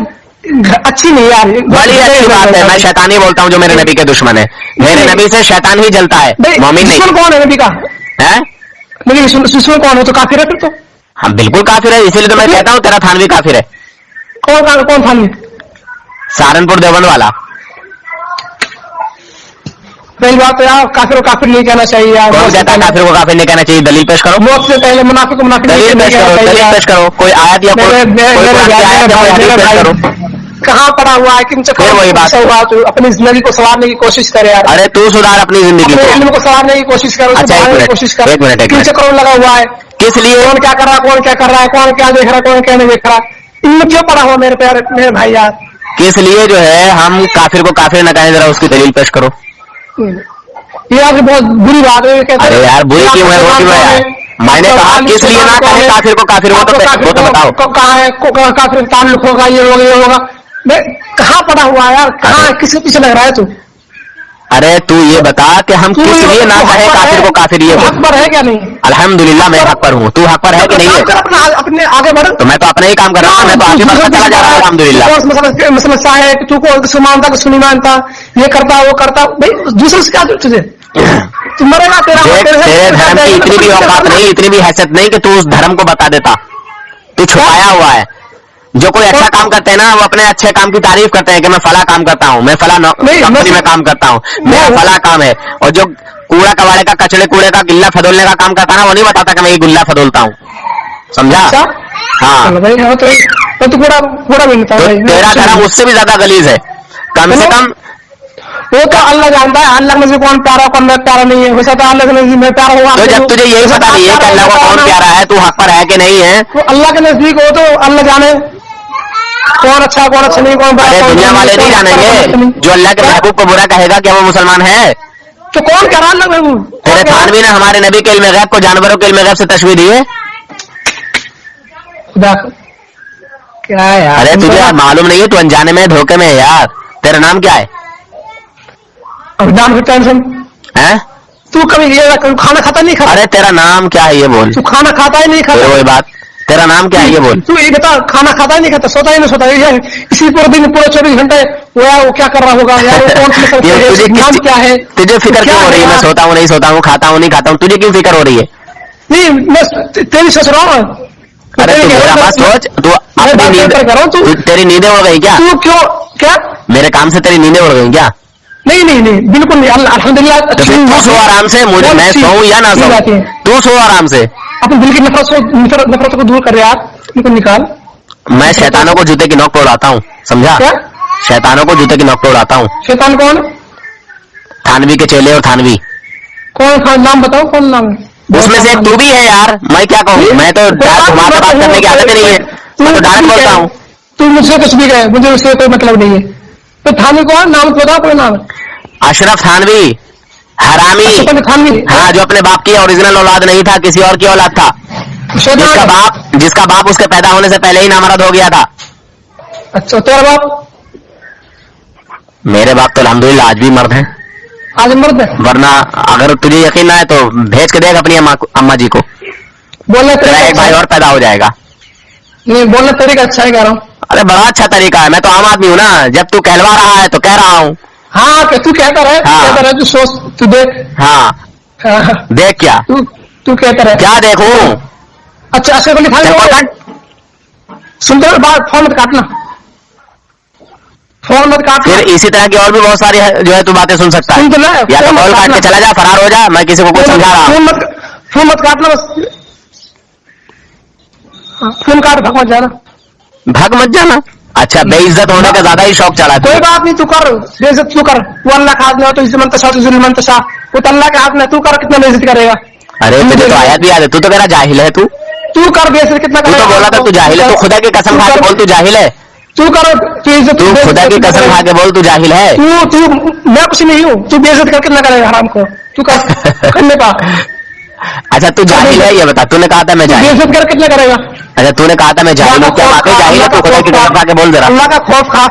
अच्छी नहीं यार, बड़ी अच्छी बात है। मैं शैतान ही बोलता हूँ जो मेरे नबी के दुश्मन है। मेरे नबी से शैतान ही जलता है, मोमिन नहीं। कौन है नबी का? है दुश्मन कौन है? तो काफिर है फिर तो। हाँ बिल्कुल काफिर है, इसीलिए तो मैं कहता हूँ तेरा थानवी काफिर है। कौन थानवी? सहारनपुर देवबंद वाला। पहली बात तो यार काफिर को काफिर नहीं कहना चाहिए यार। कौन कहता है काफिर को काफिर नहीं कहना चाहिए? दलील पेश करो। मौत से पहले मुनाफिक को मुनाफिक दलील पेश करो, दलील पेश करो। कोई आयत या कोई कुरान की आयत या कोई हदीस पेश करो। कहाँ पड़ा हुआ है कि फिर वही बात हुआ तो अपनी जिंदगी को संवारने की कोशिश करे यार। अरे तू सुधार अपनी जिंदगी अपने इल्म को। को संवारने की कोशिश करो, अच्छा, सुधारने की कोशिश करो। एक मिनट। किन चक्रों में लगा हुआ है, किस लिए? कौन क्या कर रहा है, कौन क्या कर रहा है, कौन क्या देख रहा है, कौन क्या नहीं देख रहा। इनमें क्यों पड़ा हुआ मेरे प्यारे मेरे भाई यार? किस लिए जो है हम काफिर को काफिर न कहें? जरा उसकी दलील पेश करो। ये आपकी बहुत बुरी बात है। अरे यार बुरी क्यों है, वो क्यों है? मैंने कहा किस लिए ना कहे काफिर को काफिर, वो तो बताओ। कहाँ है काफिर ताल्लुक होगा, ये होगा ये होगा। मैं कहाँ पड़ा हुआ है यार, कहाँ किसके पीछे लग रहा है तू? अरे तू ये बता कि हम किस लिए ना कहे काफिर को काफिर? ये हक पर है क्या नहीं? अल्हम्दुलिल्लाह मैं हक पर हूँ। तू हक पर है कि नहीं है? अपने आगे बढ़। तो मैं तो अपना ही काम कर रहा हूँ, मैं तो आगे बढ़ता चला जा रहा हूँ अल्हम्दुलिल्लाह। समस्या है कि तू को मानता किसको नहीं मानता, ये करता वो करता। भाई दूसरे से क्या तुझे तू मरेगा तेरा तेरे धर्म की इतनी भी औकात नहीं, इतनी भी हैसियत नहीं कि तू उस धर्म को बता देता। तू छुपाया हुआ है। जो कोई अच्छा काम करते हैं ना वो अपने अच्छे काम की तारीफ करते हैं कि मैं फला काम करता हूँ, मैं फला कंपनी में काम करता हूँ, मेरा फला काम है। और जो कूड़ा कबाड़े का कचड़े कूड़े का गिल्ला फदोलने का काम करता है ना वो नहीं बताता कि मैं ये गिल्ला फदोलता हूँ। समझा? हाँ। तो पूरा मिलता है। तेरा धर्म उससे भी ज्यादा गलीज है। कम से कम वो तो अल्लाह जानता है, अल्लाह में से कौन प्यारा कौन प्यारा नहीं है। वैसा तो अल्लाह के नजदीक में प्यारा होगा। तो जब तुझे यही पता नहीं है कि अल्लाह को कौन प्यारा है, तू हक पर है कि नहीं है, तो अल्लाह के नजदीक हो तो अल्लाह जाने कौन अच्छा कौन अच्छा नहीं, कौन अरे दुनिया वाले नहीं जानेंगे। जो अल्लाह के महबूब को बुरा कहेगा क्या वो मुसलमान है? तो कौन कह रहा अल्लाह महबूब? तेरे थानवी ने हमारे नबी के इल्म गैब को जानवरों के इल्म गैब से तशबीह दी है। क्या है यार? अरे तुझे मालूम नहीं है, तू अनजाने में धोखे में है यार। तेरा नाम क्या है? नाम टेंशन हैं? तू कभी ये खाना खाता नहीं खाता? अरे तेरा नाम क्या है ये बोल। तू खाना खाता ही नहीं खाता? वही बात, तेरा नाम क्या है ये बोल। तू ये बता, खाना खाता ही नहीं खाता, सोता ही नहीं सोता, इसी पूरे दिन पूरे 24 घंटे वो क्या कर रहा होगा यार? वो कौन सी नाम क्या है? तुझे फिक्र क्यों हो रही है? मैं सोता हूँ नहीं सोता हूँ, खाता हूँ नहीं खाता हूँ, तुझे क्यों फिक्र हो रही है? नहीं मैं तेरी सोच रहा हूँ। अरे तू मेरा मत सोच, तू अपनी नींद, तेरी नींदें उड़ गई क्या? तू क्यों क्या मेरे काम से तेरी नींदें उड़ गई क्या? नहीं नहीं नहीं बिल्कुल नहीं, अल्हम्दुलिल्लाह। तो फिर तू सो आराम से, मुझे मैं सोऊं या ना सोऊं, तू सो आराम से। अपने दिल की नफरत को दूर कर यार, बिल्कुल निकाल। मैं शैतानों को जूते की नोक पे उड़ाता हूँ, समझा? क्या? शैतानों को जूते की नोक पे उड़ाता हूँ। शैतान कौन? थानवी के चेले और थानवी। कौन नाम बताओ, कौन नाम है? उसमें से तू भी है यार। मैं क्या कहूँ, मैं तो तुम्हारे बात करने की आदत नहीं है, मैं तो डायरेक्ट बोलता हूँ। तू मुझसे कुछ भी कहे, मुझे उससे कोई मतलब नहीं है। तो थानवी कौन? नाम बताओ कोई नाम। अशरफ थानवी, हरामी। थानवी हाँ, जो अपने बाप की ओरिजिनल औलाद नहीं था, किसी और की औलाद था। जिसका बाप उसके पैदा होने से पहले ही नामर्द हो गया था। अच्छा, तेरा बाप? मेरे बाप तो अल्हम्दुलिल्लाह आज भी मर्द हैं। आज मर्द है? वरना अगर तुझे यकीन ना है तो भेज के देख अपनी अम्मा जी को, बोलना तेरा एक भाई और पैदा हो जाएगा। नहीं, बोलना तरीका अच्छा है कह रहा हूँ। अरे बड़ा अच्छा तरीका है, मैं तो आम आदमी हूँ ना। जब तू कहलवा रहा है तो कह रहा हूँ। हाँ, तू कहता रहे, कहता रहे, तू सोच, तू देख। हाँ देख क्या? तू कहता रहे। क्या देखूं? अच्छा ऐसे बोली सुनते बात, फोन मत काटना, फोन मत काट। फिर इसी तरह की और भी बहुत सारी जो है तू बातें सुन सकता है। या तो कॉल काट के चला जा, फरार हो जा, मैं किसी को कुछ समझा रहा हूँ। फोन मत काटना बस, फोन काट, भाग मत जाना। भाग मत जाना? अच्छा, बेइज्जत होने का ज्यादा ही शौक चढ़ा। कोई बात नहीं, तू कर बेइज्जत, तू कर। वो अल्लाह के हाथ में हो तो इज्जत तशा मंतशा, वो तो अल्लाह के हाथ में, तू कर, कितना बेइज्जत करेगा? अरे तुझे तो आयत भी याद है, तू तो मेरा जाहिल है। तू कर बेइज्जत कितना तू तो बोला था तू जाहिल है। तू खुदा की कसम खा के बोल तू जाहिल है। तू कर, तू खुदा की कसम खा के बोल तू जाहिल है। तू मैं कुछ नहीं हूँ, तू बेइज्जत कर कितना करेगा हराम को? तू कर करने पा। अच्छा तू जाहिल है ये बता, तूने कहा था मैं जाहिल। बेइज्जत कर कितना करेगा? अच्छा तूने कहा था मैं जाहिल हूँ, क्या वाकई जाहिल है? तू खुदा की कसम खा के बोल जरा। अल्लाह का खौफ खा।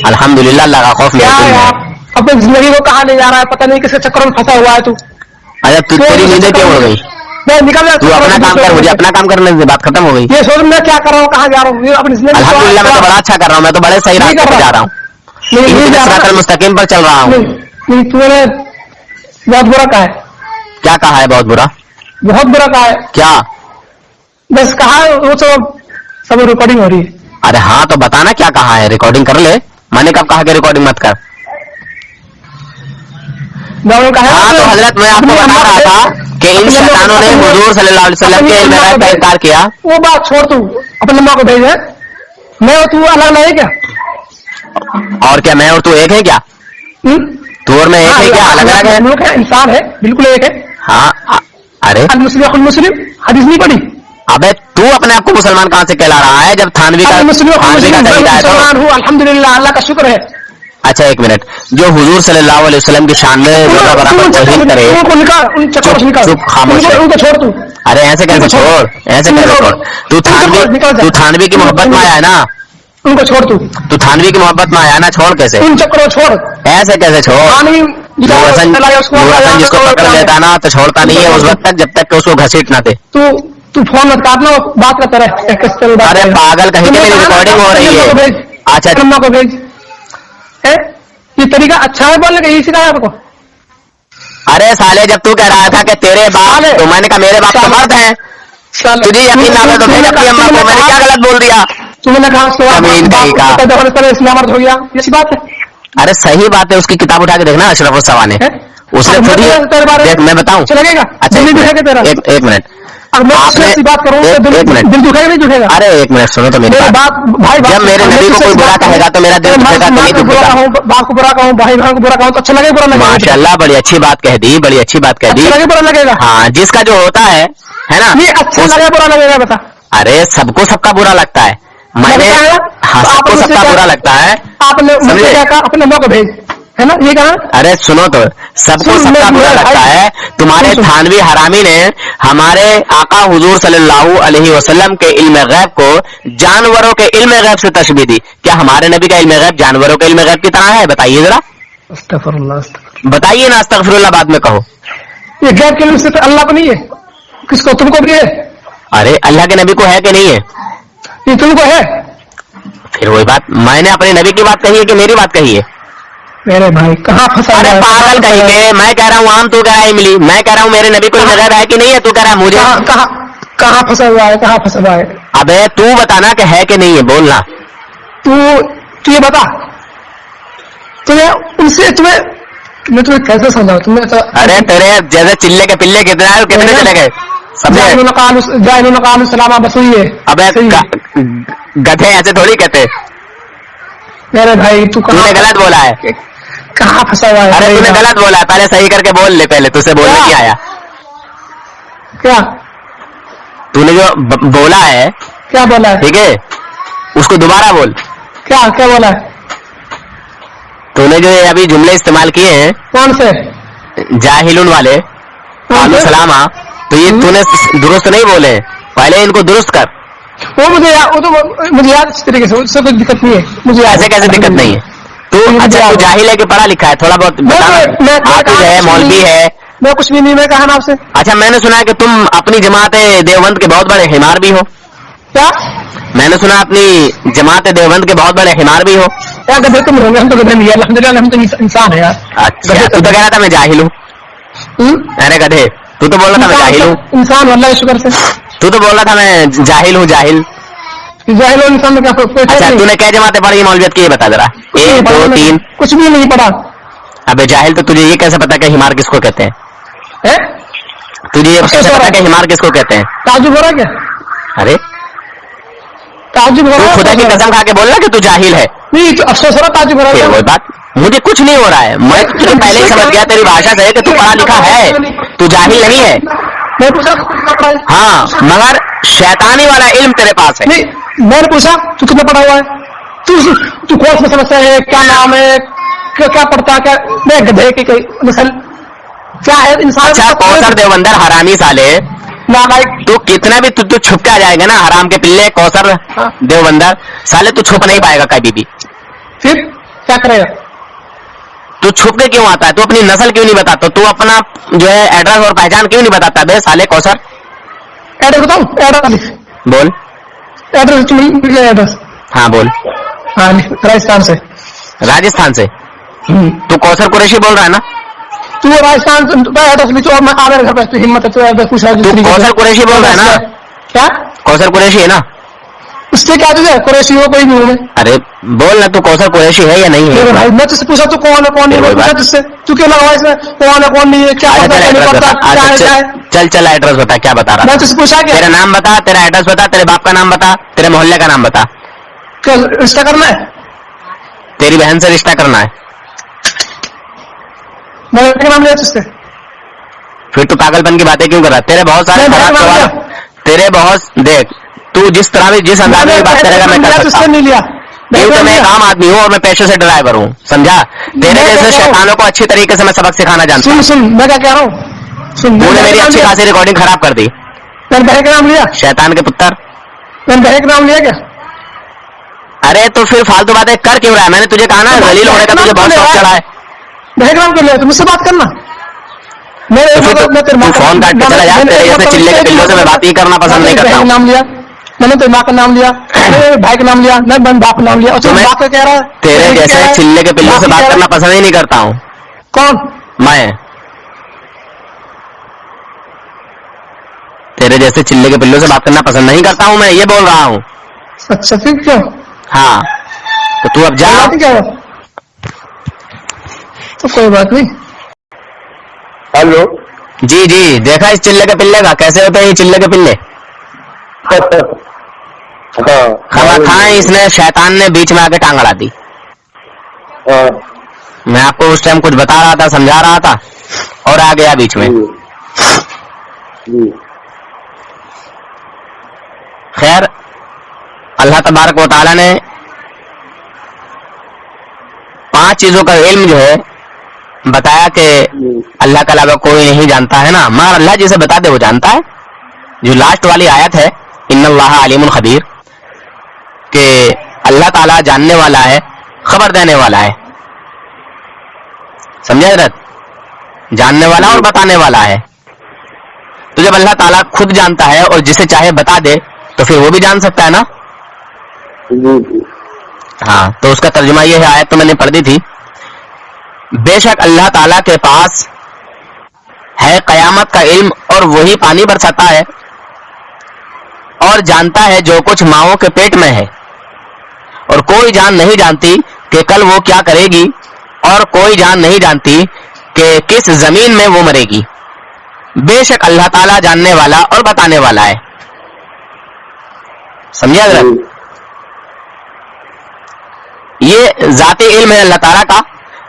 अल्हम्दुलिल्लाह अल्लाह का खौफ क्या है यार, अपनी जिंदगी को कहाँ ले जा रहा है, पता नहीं किसके चक्कर में फंसा हुआ है तू। अच्छा तू, तेरी नींदें क्यों हो गई? निकल जा, तू अपना काम कर, मुझे अपना काम करने से बात खत्म हो गई। ये सोच मैं क्या कर रहा हूँ, कहाँ जा रहा हूँ? अपनी जिंदगी अल्हम्दुलिल्लाह मैं तो बड़ा अच्छा कर रहा हूँ, मैं तो बड़े सही रास्ते पर जा रहा हूँ, सिरातल मुस्तकीम पर चल रहा हूँ। तूने बहुत बुरा कहा है। क्या कहा है? बहुत बुरा? बहुत बुरा कहा है। क्या? बस कहा है, वो तो सब रिकॉर्डिंग हो रही है। अरे हाँ तो बताना क्या कहा है, रिकॉर्डिंग कर ले। मैंने कब कहा कि रिकॉर्डिंग मत कर? मैं कहा हाँ तो हजरत मैं आपको बता रहा था कि इन शैतानों ने हुजूर सल्लल्लाहु अलैहि वसल्लम के इल्म गैब का इनकार किया। वो बात छोड़, तू अपने अम्मा को भेज है, मैं और तू अलग नहीं क्या? और क्या मैं और तू एक है क्या? तू और मैं एक है क्या? अलग अलग है? हम लोग इंसान है, बिल्कुल एक है। हाँ अरे मुस्लिम मुस्लिम हदीस नहीं पढ़ी? अबे तू अपने आप को मुसलमान कहाँ से कहला रहा है जब थानवी का तरीका है तो? अल्हम्दुलिल्लाह, अल्लाह का शुक्र है। अच्छा एक मिनट, जो हुजूर सल्लल्लाहु अलैहि वसल्लम की शान में बराबर तौहीद करे, चुप खामोश है। उनको छोड़ तू। अरे ऐसे कैसे छोड़, ऐसे कैसे छोड़? तू थानवी की मोहब्बत में आया ना, उनको छोड़ तू थानवी की मोहब्बत में आया ना, छोड़ कैसे? उन चक्रों छोड़, ऐसे कैसे छोड़? नूर हसन जिसको पकड़ लेता ना तो छोड़ता नहीं है उस वक्त तक जब तक कि उसको घसीट ना दे। तू फोन मत काटना, बात करता रहे। अरे पागल कहीं की मेरी रिकॉर्डिंग हो रही है। अच्छा अम्मा को भेज। ये तरीका अच्छा है बोलने का, यही सिखाया आपको? अरे साले जब तू कह रहा था कि तेरे बाप, तो मैंने कहा मेरे बाप तो मर्द है, तुझे यकीन ना तो भेज अपनी अम्मा को। मैंने क्या गलत बोल दिया? तुमने कहा इस्लाम मर्द हो गया, ये बात है? अरे सही बात है, उसकी किताब उठा के देखना अशरफ उस-सवा ने, उसने खुद ही देख, मैं बताऊं? लगेगा अच्छा एक मिनट, आपने बात करूँ दिल दुखेगा नहीं दुखेगा? अरे एक मिनट सुनो तो मेरी बात भाई। जब मेरे नबी को कोई बुरा कहेगा तो मेरा दिल दुखेगा, तो नहीं दुखेगा? बाप को बुरा कहूँ, भाई बहन को बुरा कहूँ तो अच्छा लगेगा, बुरा लगेगा? माशाल्लाह बड़ी अच्छी बात कह दी, बड़ी अच्छी बात कह दी। अच्छा लगेगा, बुरा लगेगा? हाँ, जिसका जो होता है ना, ये अच्छा लगेगा बुरा लगेगा बता? अरे सबको सबका बुरा लगता है, मैंने हाँ सबको सबका बुरा लगता है। आपने क्या कहा? अपने अम्मा को भेज, है ना, ये कहा? अरे सुनो तो, सबको सबका बुरा लगता है। तुम्हारे थानवी हरामी ने हमारे आका हुजूर सल्लल्लाहु अलैहि वसल्लम के इल्म गैब को जानवरों के इल्म गैब से तशबीह दी। क्या हमारे नबी का इल्म गैब जानवरों के इल्म गैब की तरह है? बताइए जरा, बताइए ना, अस्तगफिरुल्लाह बाद में कहो। ये गैब के लिए तो अल्लाह को नहीं है, किसको? तुमको भी है? अरे अल्लाह के नबी को है कि नहीं है? ये तुमको है? फिर वही बात, मैंने अपने नबी की बात कही है कि मेरी बात कही है? मेरे भाई कहाँ फंसा? अरे पागल कहीं के, मैं कह रहा हूँ आम, तू कह रहा है इमली। मैं कह रहा हूँ मेरे नबी को इल्म गैब है कि नहीं है, तू कह रहा है मुझे। कहाँ फंसा हुआ है, कहाँ फंसा हुआ है? अबे तू बताना कि है कि नहीं है, बोलना। तू ये बता, उनसे मैं तुम्हें कैसे समझाऊं? तुम्हें तो अरे तेरे जैसे चिल्ले के पिल्ले कितने आए, कितने चले गए सलामा बस हुई है। अबे गधे ऐसे थोड़ी कहते। मेरे भाई तूने गलत बोला है, कहाँ फंसा हुआ है? अरे तूने गलत बोला है, पहले सही करके बोल ले, पहले तुझसे बोलने नहीं आया। क्या तूने जो बोला है, क्या बोला है? ठीक है, उसको दोबारा बोल। क्या क्या बोला है? तूने जो अभी जुमले इस्तेमाल किए हैं, कौन से? जाहिलुन वाले, सलामा, तो ये तूने दुरुस्त नहीं बोले, पहले इनको दुरुस्त कर। वो मुझे याद इस तरीके से, उससे कोई दिक्कत नहीं है मुझे। ऐसे कैसे दिक्कत नहीं है? तू अच्छा तू जाहिल है कि पढ़ा लिखा है? थोड़ा बहुत हाफिज है, मौलवी है? मैं कुछ भी नहीं, मैं कहा ना आपसे। अच्छा मैंने सुना है कि तुम अपनी जमात देवबंद के बहुत बड़े हिमार भी हो। क्या? मैंने सुना अपनी जमात देवबंद के बहुत बड़े हिमार भी हो। क्या गधे तुम होंगे? हम तो गधे नहीं है, अल्हम्दुलिल्लाह हम तो इंसान है यार। अच्छा तू तो कह रहा था मैं जाहिल हूँ। अरे गधे, तू तो बोल रहा था मैं जाहिल हूँ। इंसान अल्लाह के शुक्र से। तू तो बोल रहा था मैं जाहिल हूँ, जाहिल इंसान में क्या? अच्छा तूने क्या जमातें पढ़ी मौलवियत की, ये बता जरा। 1 2 3 कुछ भी नहीं पढ़ा। अबे जाहिल, तो तुझे ये कैसे पता कि हिमार किसको कहते हैं? तुझे ये कैसे पता कि हिमार किसको कहते हैं? ताजुब हो रहा क्या? अरे ताजुब हो रहा है? खुदा की कसम खा के बोल रहा कि तू जाहिल है। नहीं तो अफसोस हो रहा, ताजुब हो रहा है। वही बात, मुझे कुछ नहीं हो रहा है, मैं तुझे पहले ही समझ गया तेरी भाषा से कि तू पढ़ा लिखा है, तू जाहिल नहीं है। मैं पूछा हाँ, मगर शैतानी वाला इल्म तेरे पास है। नहीं, मैंने पूछा तू कितना पढ़ा हुआ है? तू कौन सा समस्या है, क्या नाम है, क्या पढ़ता है? क्या मैं गधे की कोई नस्ल क्या है इंसान? अच्छा कौसर देवबंदर हरामी साले, तू कितना भी तू छुप के आ जाएगा ना, हराम के पिल्ले कौसर देवबंदर साले, तू छुप नहीं पाएगा कभी भी। फिर क्या करेगा? तू छुप के क्यों आता है? तू अपनी नस्ल क्यों नहीं बताता? तू अपना जो है एड्रेस और पहचान क्यों नहीं बताता बे साले कौसर? एड्रेस बताऊं? एड्रेस बोल। एड्रेस हाँ बोल। हाँ राजस्थान से। राजस्थान से? तू कौसर कुरैशी बोल रहा है ना? तू राजस्थान एड्रेस लिखो और मैं आ मेरे घर पे हिम्मत है तो एड्रेस पूछ रहा है। तू कौसर कुरैशी बोल रहा है ना? क्या? कौसर कुरैशी है ना? اس سے کیا تجھے قریشی ہو کوئی نہیں ہوں میں. ارے بول نا تو کوثر قریشی ہے یا نہیں میرے ہے؟ بھائی میں تجھ سے پوچھا تو کون ہے کون نہیں, میں پوچھا تجھ سے تو کیوں لگا اس میں کون ہے کون نہیں ہے, کیا اچھا پتا تیرا کیا نہیں ایڈریس پتا, بتا. کیا ہے کیا ہے. چل ایڈریس بتا, کیا بتا رہا میں تھا؟ تجھ سے پوچھا کیا تیرا نام بتا, تیرا ایڈریس بتا, تیرے باپ کا نام بتا, تیرے محلے کا نام بتا. رشتہ کرنا ہے, تیری بہن سے رشتہ کرنا ہے. میں نے نام لیا تجھ سے. پھر تو پاگل پن کی باتیں کیوں کر رہا ہے؟ تیرے بہت سارے میں خراب نام سوال, لیا. تیرے بہت دیکھ تو جس طرح بھی جس انداز میں بات کرے گا میں کر تجھ سکتا سے ہوں, نہیں لیا. کیونکہ میں ایک عام آدمی ہوں اور میں پیشے سے ڈرائیور ہوں, سمجھا؟ تیرے جیسے شیطانوں کو اچھی طریقے سے میں سبق سکھانا جانتا ہوں. سن میں کیا کہہ رہا ہوں, سن. تو نے میری اچھی خاصی ریکارڈنگ خراب کر دی. میں نے بہن کا نام لیا, شیطان کے پتر. میں نے بہن کا نام لیا کیا؟ ارے تو پھر فالتو باتیں کر کیوں رہا ہے؟ میں نے تجھے کہا نا ذلیل ہونے کا تجھے بہت شوق چڑھا ہے. بہن کا نام کیوں لیا, تم مجھ سے بات کرنا. تو فون کاٹ کے چلا جا, تیرے جیسے چلے کے پلوں سے میں بات ہی کرنا پسند نہیں کرتا ہوں. نام لیا میں نے, تیری ماں کا نام لیا, بھائی کا نام لیا, میں باپ کا نام لیا, اور میں باپ کا کہہ رہا ہے تیرے جیسے چلے کے پلوں سے بات کرنا پسند ہی نہیں کرتا ہوں. کون؟ میں تیرے جیسے چلے کے پلوں سے بات کرنا پسند نہیں کرتا ہوں, میں یہ بول رہا ہوں. اچھا پھر کیوں؟ ہاں تو اب جا. کیا ہو تو کوئی بات نہیں. ہلو. جی دیکھا اس چلے کے پلے کا کیسے ہوتے ہیں یہ چلے کے پلے. کھائیں اس نے, شیطان نے بیچ میں آ کے ٹانگ اڑا دی. میں آپ کو اس ٹائم کچھ بتا رہا تھا, سمجھا رہا تھا, اور آ گیا بیچ میں. خیر اللہ تبارک و تعالیٰ نے 5 چیزوں کا علم جو ہے بتایا کہ اللہ کے علاوہ کوئی نہیں جانتا ہے نا, مگر اللہ جسے بتا دے وہ جانتا ہے. جو لاسٹ والی آیت ہے ان اللہ علیم خبیر, کہ اللہ تعالیٰ جاننے والا ہے, خبر دینے والا ہے. سمجھا حضرت؟ جاننے والا اور بتانے والا ہے. تو جب اللہ تعالیٰ خود جانتا ہے اور جسے چاہے بتا دے تو پھر وہ بھی جان سکتا ہے نا. ہاں تو اس کا ترجمہ یہ ہے, آیت تو میں نے پڑھ دی تھی. بے شک اللہ تعالیٰ کے پاس ہے قیامت کا علم اور وہی پانی برساتا ہے اور جانتا ہے جو کچھ ماؤں کے پیٹ میں ہے, اور کوئی جان نہیں جانتی کہ کل وہ کیا کرے گی, اور کوئی جان نہیں جانتی کہ کس زمین میں وہ مرے گی. بے شک اللہ تعالیٰ جاننے والا اور بتانے والا ہے. سمجھا حضرت؟ یہ ذاتی علم ہے اللہ تعالیٰ کا.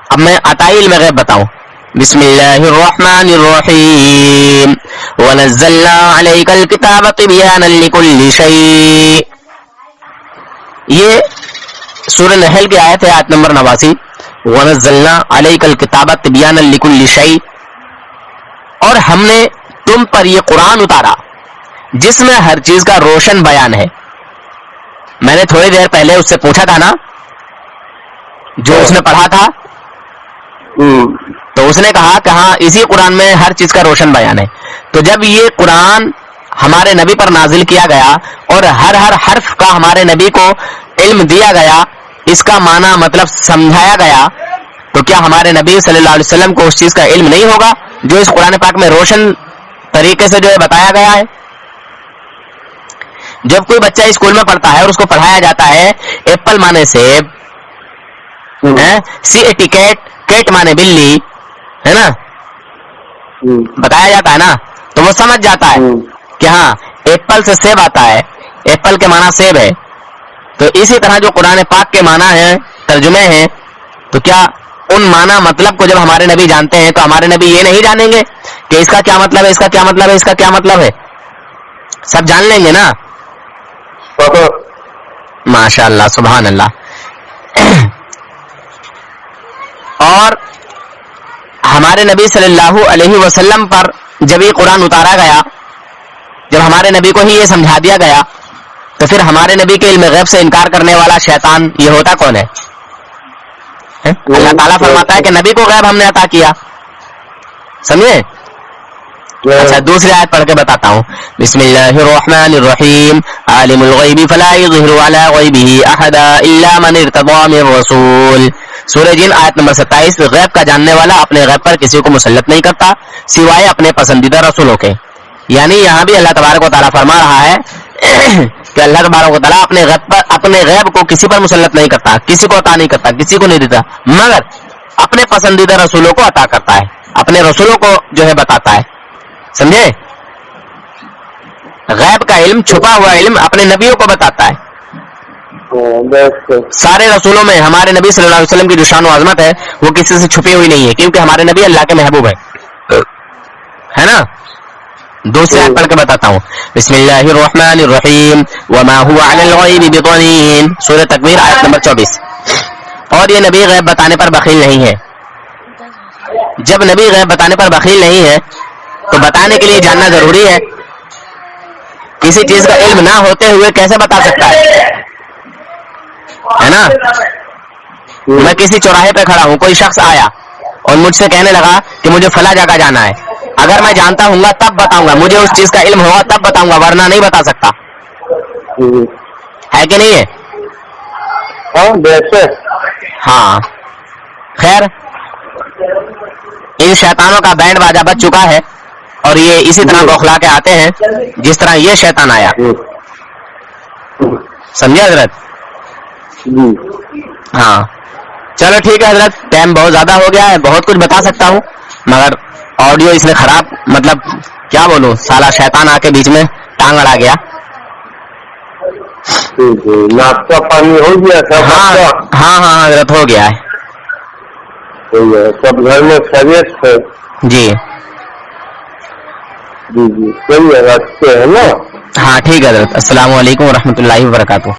اب میں عطائی علم غیب بتاؤں. بسم اللہ الرحمن الرحیم ونزلنا علیک الکتاب تبیانا لکل شیء. یہ سورہ نحل کی آیت ہے, آیت نمبر 89. ونزلنا علیک الکتاب تبیانا لکل شیء, اور ہم نے تم پر یہ قرآن اتارا جس میں ہر چیز کا روشن بیان ہے. میں نے تھوڑی دیر پہلے اس سے پوچھا تھا نا, جو اس نے پڑھا تھا, تو اس نے کہا کہ ہاں اسی قرآن میں ہر چیز کا روشن بیان ہے. تو جب یہ قرآن ہمارے نبی پر نازل کیا گیا اور ہر حرف کا ہمارے نبی کو علم دیا گیا, اس کا معنی مطلب سمجھایا گیا, تو کیا ہمارے نبی صلی اللہ علیہ وسلم کو اس چیز کا علم نہیں ہوگا جو اس قرآن پاک میں روشن طریقے سے جو ہے بتایا گیا ہے؟ جب کوئی بچہ اسکول میں پڑھتا ہے اور اس کو پڑھایا جاتا ہے ایپل مانے سیب, CAT کیٹ مانے بلی, ہے نا, بتایا جاتا ہے نا, تو وہ سمجھ جاتا ہے کہ ہاں ایپل سے سیب آتا ہے, ایپل کے معنی سیب ہے. تو اسی طرح جو قرآن پاک کے معنی ہیں, ترجمے ہیں, تو کیا ان معنی مطلب کو جب ہمارے نبی جانتے ہیں تو ہمارے نبی یہ نہیں جانیں گے کہ اس کا کیا مطلب ہے, اس کا کیا مطلب ہے, اس کا کیا مطلب ہے؟ سب جان لیں گے نا. ماشاء اللہ, سبحان اللہ. اور ہمارے نبی صلی اللہ علیہ وسلم پر جب یہ قرآن اتارا گیا, جب ہمارے نبی کو ہی یہ سمجھا دیا گیا, تو پھر ہمارے نبی کے علم غیب سے انکار کرنے والا شیطان یہ ہوتا کون ہے؟ اللہ تعالیٰ فرماتا ہے کہ نبی کو غیب ہم نے عطا کیا. سمجھے؟ اچھا دوسری آیت پڑھ کے بتاتا ہوں. بسم اللہ الرحمن الرحیم عالم الغیب فلا یظہر علی غیبہ احدا الا من ارتضی من رسول. سورہ جن آیت نمبر 27. غیب کا جاننے والا اپنے غیب پر کسی کو مسلط نہیں کرتا سوائے اپنے پسندیدہ رسولوں کے. یعنی یہاں بھی اللہ تبارک و تعالیٰ فرما رہا ہے کہ اللہ تبارک و تعالیٰ اپنے غیب کو کسی پر مسلط نہیں کرتا, کسی کو عطا نہیں کرتا, کسی کو نہیں دیتا, مگر اپنے پسندیدہ رسولوں کو عطا کرتا ہے, اپنے رسولوں کو جو ہے بتاتا ہے. سمجھے؟ غیب کا علم, چھپا ہوا علم اپنے نبیوں کو بتاتا ہے. سارے رسولوں میں ہمارے نبی صلی اللہ علیہ وسلم کی جو شان و عظمت ہے وہ کسی سے چھپی ہوئی نہیں ہے, کیونکہ ہمارے نبی اللہ کے محبوب ہے نا. دوسری آیت پڑھ کے بتاتا ہوں. بسم اللہ الرحمن الرحیم وما هو علی الغیب بضنین, سورہ تکویر آیت نمبر 24. اور یہ نبی غیب بتانے پر بخیل نہیں ہے. جب نبی غیب بتانے پر بخیل نہیں ہے تو بتانے کے لیے جاننا ضروری ہے. کسی چیز کا علم نہ ہوتے ہوئے کیسے بتا سکتا ہے نا. میں کسی چوراہے پہ کھڑا ہوں, کوئی شخص آیا اور مجھ سے کہنے لگا کہ مجھے فلاں جگہ جانا ہے. اگر میں جانتا ہوں گا تب بتاؤں گا, مجھے اس چیز کا علم ہوگا تب بتاؤں گا, ورنہ نہیں بتا سکتا. ہے کہ نہیں ہے؟ ہاں. خیر, ان شیطانوں کا بینڈ باجا بج چکا ہے اور یہ اسی طرح بوکھلا کے آتے ہیں جس طرح یہ شیطان آیا. سمجھے حضرت؟ ہاں چلو ٹھیک ہے حضرت, ٹائم بہت زیادہ ہو گیا ہے, بہت کچھ بتا سکتا ہوں مگر آڈیو اس میں خراب, مطلب کیا بولوں, سالا شیطان آ کے بیچ میں ٹانگ اڑا گیا. ناشتہ پانی ہو گیا سب؟ ہاں حضرت ہو گیا ہے. سب گھر میں خیریت ہے؟ جی جی صحیح ہے, رکھتے ہیں نا. ہاں ٹھیک ہے حضرت, السلام علیکم ورحمۃ اللہ وبرکاتہ.